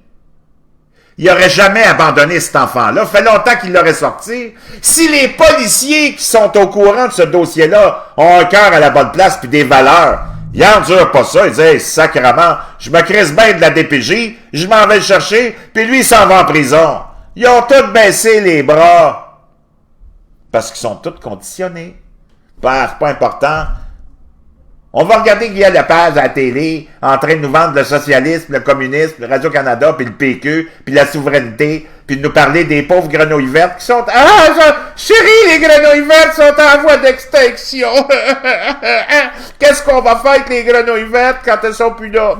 il n'aurait jamais abandonné cet enfant-là. Ça fait longtemps qu'il l'aurait sorti. Si les policiers qui sont au courant de ce dossier-là ont un cœur à la bonne place puis des valeurs, ils n'endurent pas ça. Ils disent hey, « Sacrement, je me crisse bien de la DPJ, je m'en vais le chercher, puis lui, il s'en va en prison. » Ils ont tous baissé les bras parce qu'ils sont tous conditionnés. Pas important. On va regarder Guy Lepage à la télé en train de nous vendre le socialisme, le communisme, le Radio-Canada, puis le PQ, puis la souveraineté, puis de nous parler des pauvres grenouilles vertes qui sont... Ah, chérie, les grenouilles vertes sont en voie d'extinction. Qu'est-ce qu'on va faire avec les grenouilles vertes quand elles sont plus là?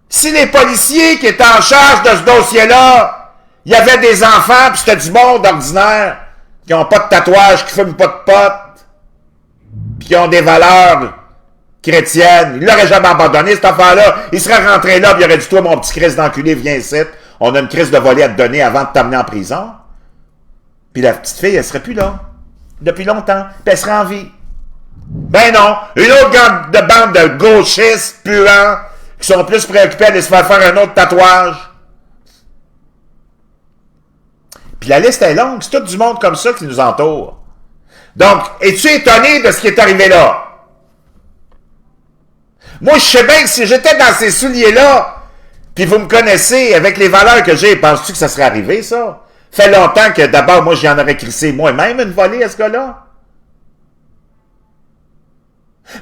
Si les policiers qui étaient en charge de ce dossier-là, il y avait des enfants, puis c'était du monde ordinaire, qui n'ont pas de tatouage, qui fument pas de potes, puis qui ont des valeurs chrétiennes, il l'aurait jamais abandonné, cet enfant-là. Il serait rentré là, puis il aurait dit, toi, mon petit Christ d'enculé, viens ici. On a une crise de volée à te donner avant de t'amener en prison. Puis la petite fille, elle serait plus là. Depuis longtemps. Puis elle serait en vie. Ben non. Une autre bande de gauchistes puants qui sont plus préoccupés à aller se faire un autre tatouage. Puis la liste est longue. C'est tout du monde comme ça qui nous entoure. Donc, es-tu étonné de ce qui est arrivé là? Moi, je sais bien que si j'étais dans ces souliers-là, puis vous me connaissez, avec les valeurs que j'ai, penses-tu que ça serait arrivé, ça? Fait longtemps que, d'abord, moi, j'en aurais crissé moi-même une volée à ce gars-là.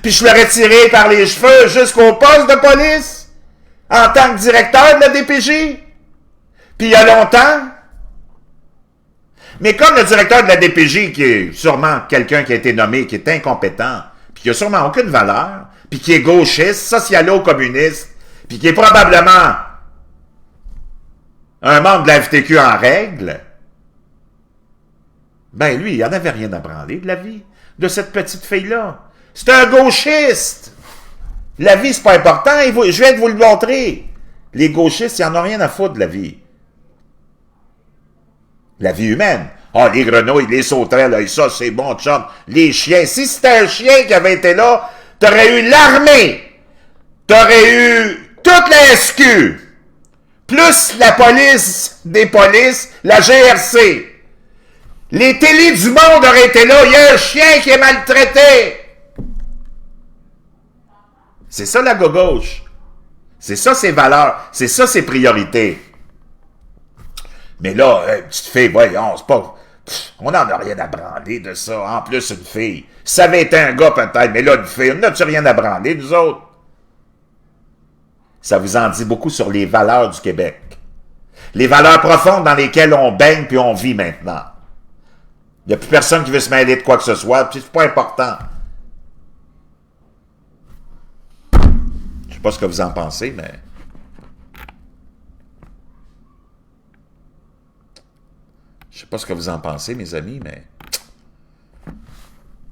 Puis je l'aurais tiré par les cheveux jusqu'au poste de police, en tant que directeur de la DPJ. Puis il y a longtemps. Mais comme le directeur de la DPJ, qui est sûrement quelqu'un qui a été nommé, qui est incompétent, puis qui n'a sûrement aucune valeur, puis qui est gauchiste, socialo-communiste, puis qui est probablement un membre de la FTQ en règle, ben lui, il n'en avait rien à branler de la vie de cette petite fille-là. C'est un gauchiste! La vie, c'est pas important, je viens de vous le montrer. Les gauchistes, ils n'en ont rien à foutre de la vie. La vie humaine. Ah, les grenouilles, les sauterelles, là, et ça, c'est bon, chum. Les chiens. Si c'était un chien qui avait été là, t'aurais eu l'armée. T'aurais eu toute la SQ. Plus la police des polices, la GRC. Les télés du monde auraient été là. Il y a un chien qui est maltraité. C'est ça la gauche. C'est ça ses valeurs. C'est ça ses priorités. Mais là, petite fille, voyons, c'est pas... on n'en a rien à branler de ça. En plus, une fille. Ça avait été un gars peut-être, mais là, une fille, on n'a-tu rien à branler, nous autres? Ça vous en dit beaucoup sur les valeurs du Québec. Les valeurs profondes dans lesquelles on baigne puis on vit maintenant. Il n'y a plus personne qui veut se mêler de quoi que ce soit, puis c'est pas important. Je sais pas ce que vous en pensez, mais... Je sais pas ce que vous en pensez, mes amis, mais...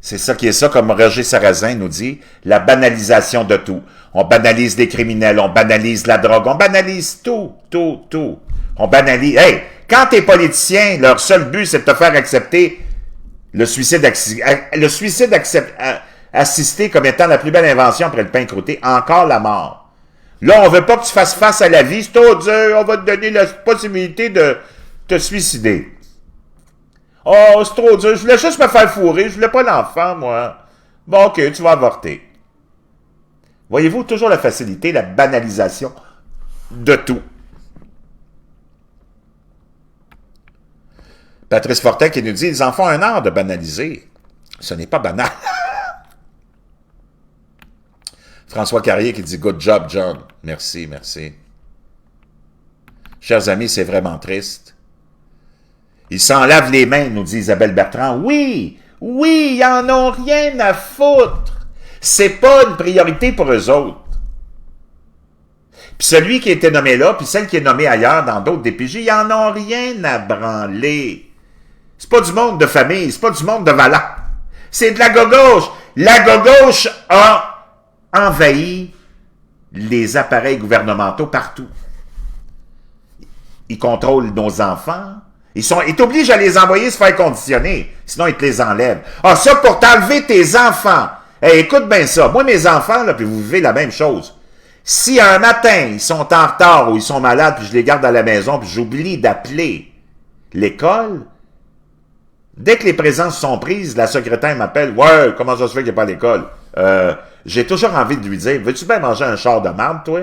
C'est ça qui est ça, comme Roger Sarrazin nous dit, la banalisation de tout. On banalise les criminels, on banalise la drogue, on banalise tout. On banalise... Hey, quand t'es politicien, leur seul but, c'est de te faire accepter le suicide assisté comme étant la plus belle invention après le pain croûté, encore la mort. Là, on veut pas que tu fasses face à la vie, c'est trop dur, on va te donner la possibilité de te suicider. Oh, c'est trop dur, je voulais juste me faire fourrer, je voulais pas l'enfant, moi. Bon, ok, tu vas avorter. Voyez-vous, toujours la facilité, la banalisation de tout. Patrice Fortin qui nous dit, ils en font un art de banaliser. Ce n'est pas banal. François Carrier qui dit, good job, John. Merci, merci. Chers amis, c'est vraiment triste. Ils s'en lavent les mains, nous dit Isabelle Bertrand. Oui, ils en ont rien à foutre. C'est pas une priorité pour eux autres. Puis celui qui a été nommé là, puis celle qui est nommée ailleurs dans d'autres DPJ, ils en ont rien à branler. C'est pas du monde de famille, c'est pas du monde de valeur. C'est de la gauche. La gauche a envahi les appareils gouvernementaux partout. Ils contrôlent nos enfants. Ils t'obligent à les envoyer se faire conditionner. Sinon, ils te les enlèvent. Ah, ça, pour t'enlever tes enfants. Hey, écoute bien ça. Moi, mes enfants, là, puis vous vivez la même chose. Si un matin, ils sont en retard ou ils sont malades, puis je les garde à la maison, puis j'oublie d'appeler l'école, dès que les présences sont prises, la secrétaire m'appelle. « Ouais, comment ça se fait qu'il n'est pas à l'école? J'ai toujours envie de lui dire, veux-tu bien manger un char de marde, toi?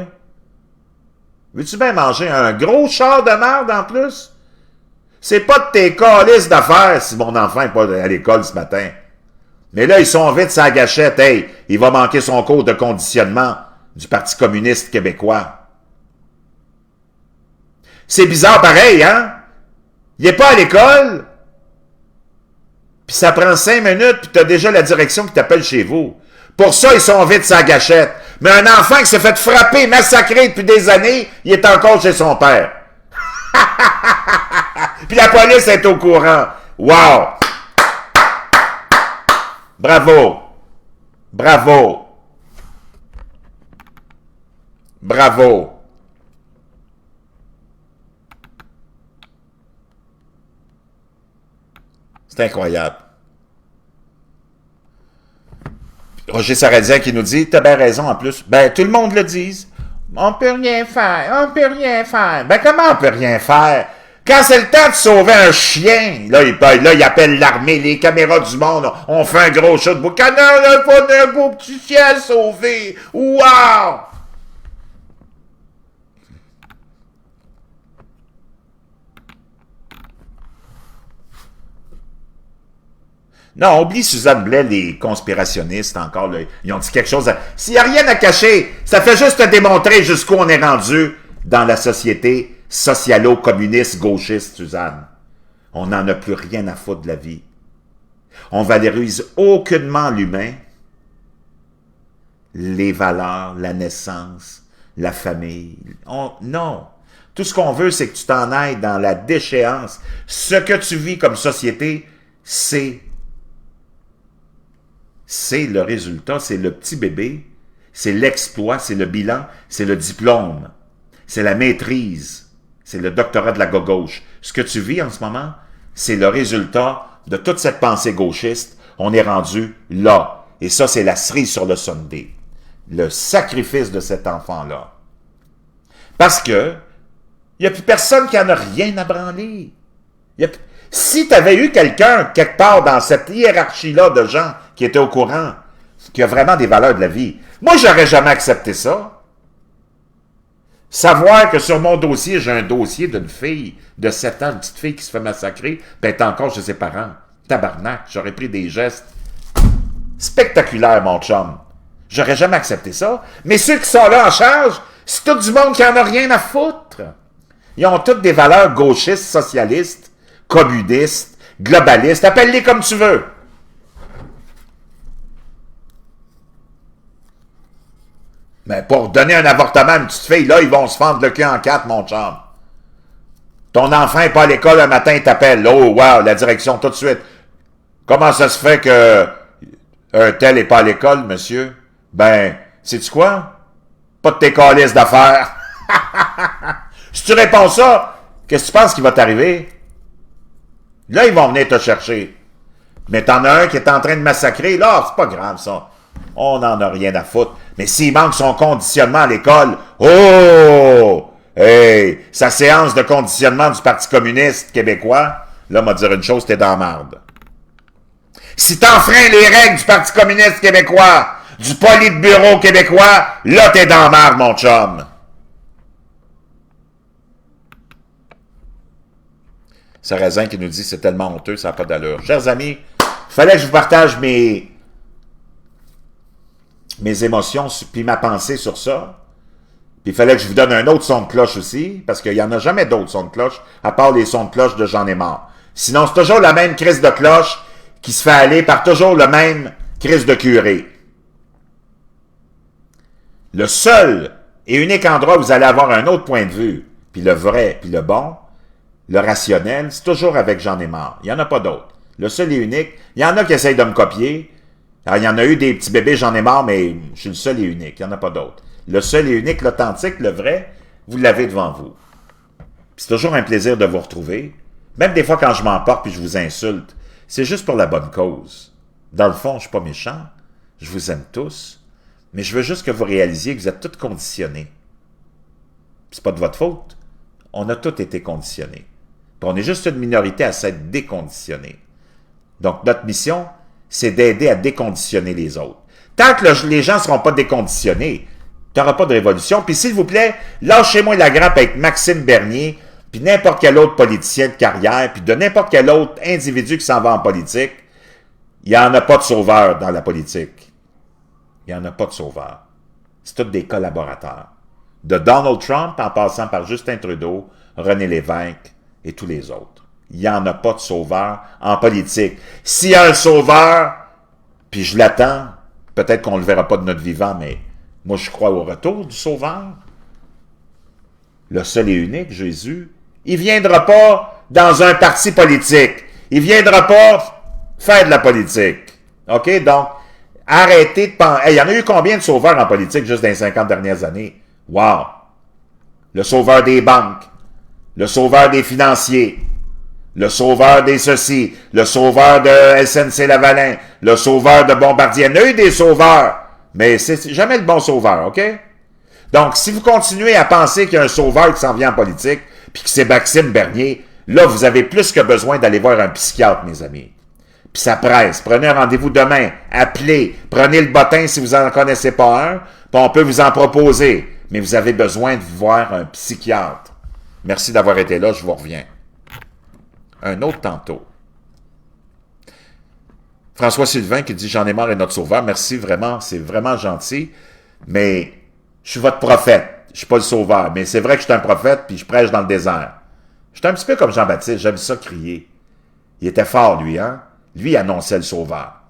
Veux-tu bien manger un gros char de marde en plus? C'est pas de tes calices d'affaires si mon enfant n'est pas à l'école ce matin. Mais là, ils sont vite sa gâchette. Hey, il va manquer son cours de conditionnement du Parti communiste québécois. C'est bizarre pareil, hein? Il n'est pas à l'école, puis ça prend 5 minutes, puis tu as déjà la direction qui t'appelle chez vous. Pour ça, ils sont vite sa gâchette. Mais un enfant qui s'est fait frapper, massacrer depuis des années, il est encore chez son père. Puis la police est au courant. Wow! Bravo! Bravo! Bravo! C'est incroyable. Roger Sarrazin qui nous dit, t'as bien raison en plus. Ben, tout le monde le dit. On peut rien faire, on peut rien faire. Ben, comment on peut rien faire? Quand c'est le temps de sauver un chien, là, il appelle l'armée, les caméras du monde, on fait un gros show de boucan. Non, il faut un beau petit chien à sauver. Wow! Non, oublie Suzanne Blais, les conspirationnistes encore, là, ils ont dit quelque chose. S'il n'y a rien à cacher, ça fait juste te démontrer jusqu'où on est rendu dans la société socialo-communiste gauchiste, Suzanne. On n'en a plus rien à foutre de la vie. On valorise aucunement l'humain, les valeurs, la naissance, la famille. Non. Tout ce qu'on veut, c'est que tu t'en ailles dans la déchéance. Ce que tu vis comme société, c'est le résultat, c'est le petit bébé, c'est l'exploit, c'est le bilan, c'est le diplôme, c'est la maîtrise, c'est le doctorat de la gauche. Ce que tu vis en ce moment, c'est le résultat de toute cette pensée gauchiste. On est rendu là. Et ça, c'est la cerise sur le Sunday. Le sacrifice de cet enfant-là. Parce que il n'y a plus personne qui en a rien à branler. Si tu avais eu quelqu'un, quelque part dans cette hiérarchie-là de gens qui étaient au courant, qui a vraiment des valeurs de la vie, moi, j'aurais jamais accepté ça. Savoir que sur mon dossier, j'ai un dossier d'une fille de 7 ans, une petite fille qui se fait massacrer, puis elle est encore chez ses parents. Tabarnak, j'aurais pris des gestes spectaculaires, mon chum. J'aurais jamais accepté ça. Mais ceux qui sont là en charge, c'est tout du monde qui en a rien à foutre. Ils ont toutes des valeurs gauchistes, socialistes, communistes, globalistes, appelle-les comme tu veux. Mais pour donner un avortement à une petite fille, là, ils vont se fendre le cul en 4, mon chum. Ton enfant n'est pas à l'école un matin, il t'appelle. Oh, wow, la direction, tout de suite. Comment ça se fait que un tel n'est pas à l'école, monsieur? Ben, sais-tu quoi? Pas de tes calices d'affaires. Si tu réponds ça, qu'est-ce que tu penses qui va t'arriver? Là, ils vont venir te chercher. Mais t'en as un qui est en train de massacrer. Là, c'est pas grave, ça. On n'en a rien à foutre. Mais s'il manque son conditionnement à l'école, oh! Hey! Sa séance de conditionnement du Parti communiste québécois, là, m'a dire une chose, t'es dans la marde. Si t'enfreins les règles du Parti communiste québécois, du Politburo québécois, là, t'es dans la marde, mon chum. Sarrazin qui nous dit c'est tellement honteux, ça n'a pas d'allure. Chers amis, il fallait que je vous partage mes émotions puis ma pensée sur ça. Puis il fallait que je vous donne un autre son de cloche aussi, parce qu'il n'y en a jamais d'autres sons de cloche, à part les sons de cloche de J'en ai marre. Sinon, c'est toujours la même crise de cloche qui se fait aller par toujours le même crise de curé. Le seul et unique endroit où vous allez avoir un autre point de vue, puis le vrai, puis le bon, le rationnel, c'est toujours avec J'en ai marre. Il n'y en a pas d'autre. Le seul et unique. Il y en a qui essayent de me copier. Alors, il y en a eu des petits bébés, j'en ai marre, mais je suis le seul et unique. Il n'y en a pas d'autre. Le seul et unique, l'authentique, le vrai, vous l'avez devant vous. C'est toujours un plaisir de vous retrouver. Même des fois quand je m'emporte puis je vous insulte, c'est juste pour la bonne cause. Dans le fond, je ne suis pas méchant. Je vous aime tous. Mais je veux juste que vous réalisiez que vous êtes tous conditionnés. C'est pas de votre faute. On a tous été conditionnés. Puis on est juste une minorité à s'être déconditionnés. Donc notre mission, c'est d'aider à déconditionner les autres. Tant que les gens ne seront pas déconditionnés, il n'y aura pas de révolution. Puis s'il vous plaît, lâchez-moi la grappe avec Maxime Bernier, puis n'importe quel autre politicien de carrière, puis de n'importe quel autre individu qui s'en va en politique. Il n'y en a pas de sauveur dans la politique. Il n'y en a pas de sauveur. C'est tous des collaborateurs. De Donald Trump, en passant par Justin Trudeau, René Lévesque et tous les autres. Il n'y en a pas de sauveur en politique. S'il y a un sauveur, puis je l'attends, peut-être qu'on ne le verra pas de notre vivant, mais moi je crois au retour du sauveur. Le seul et unique, Jésus, il ne viendra pas dans un parti politique. Il ne viendra pas faire de la politique. OK? Donc, arrêtez de penser. Hey, il y en a eu combien de sauveurs en politique juste dans les 50 dernières années? Wow! Le sauveur des banques, le sauveur des financiers, le sauveur des ceci, le sauveur de SNC-Lavalin, le sauveur de Bombardier. Il y en a eu des sauveurs, mais c'est jamais le bon sauveur, OK? Donc, si vous continuez à penser qu'il y a un sauveur qui s'en vient en politique, puis que c'est Maxime Bernier, là, vous avez plus que besoin d'aller voir un psychiatre, mes amis. Puis ça presse. Prenez un rendez-vous demain. Appelez. Prenez le bottin si vous n'en connaissez pas un, puis on peut vous en proposer. Mais vous avez besoin de voir un psychiatre. Merci d'avoir été là, je vous reviens. Un autre tantôt. François Sylvain qui dit « J'en ai marre et notre sauveur ». Merci, vraiment, c'est vraiment gentil. Mais je suis votre prophète. Je ne suis pas le sauveur. Mais c'est vrai que je suis un prophète puis je prêche dans le désert. Je suis un petit peu comme Jean-Baptiste. J'aime ça crier. Il était fort, lui, hein? Lui, il annonçait le sauveur.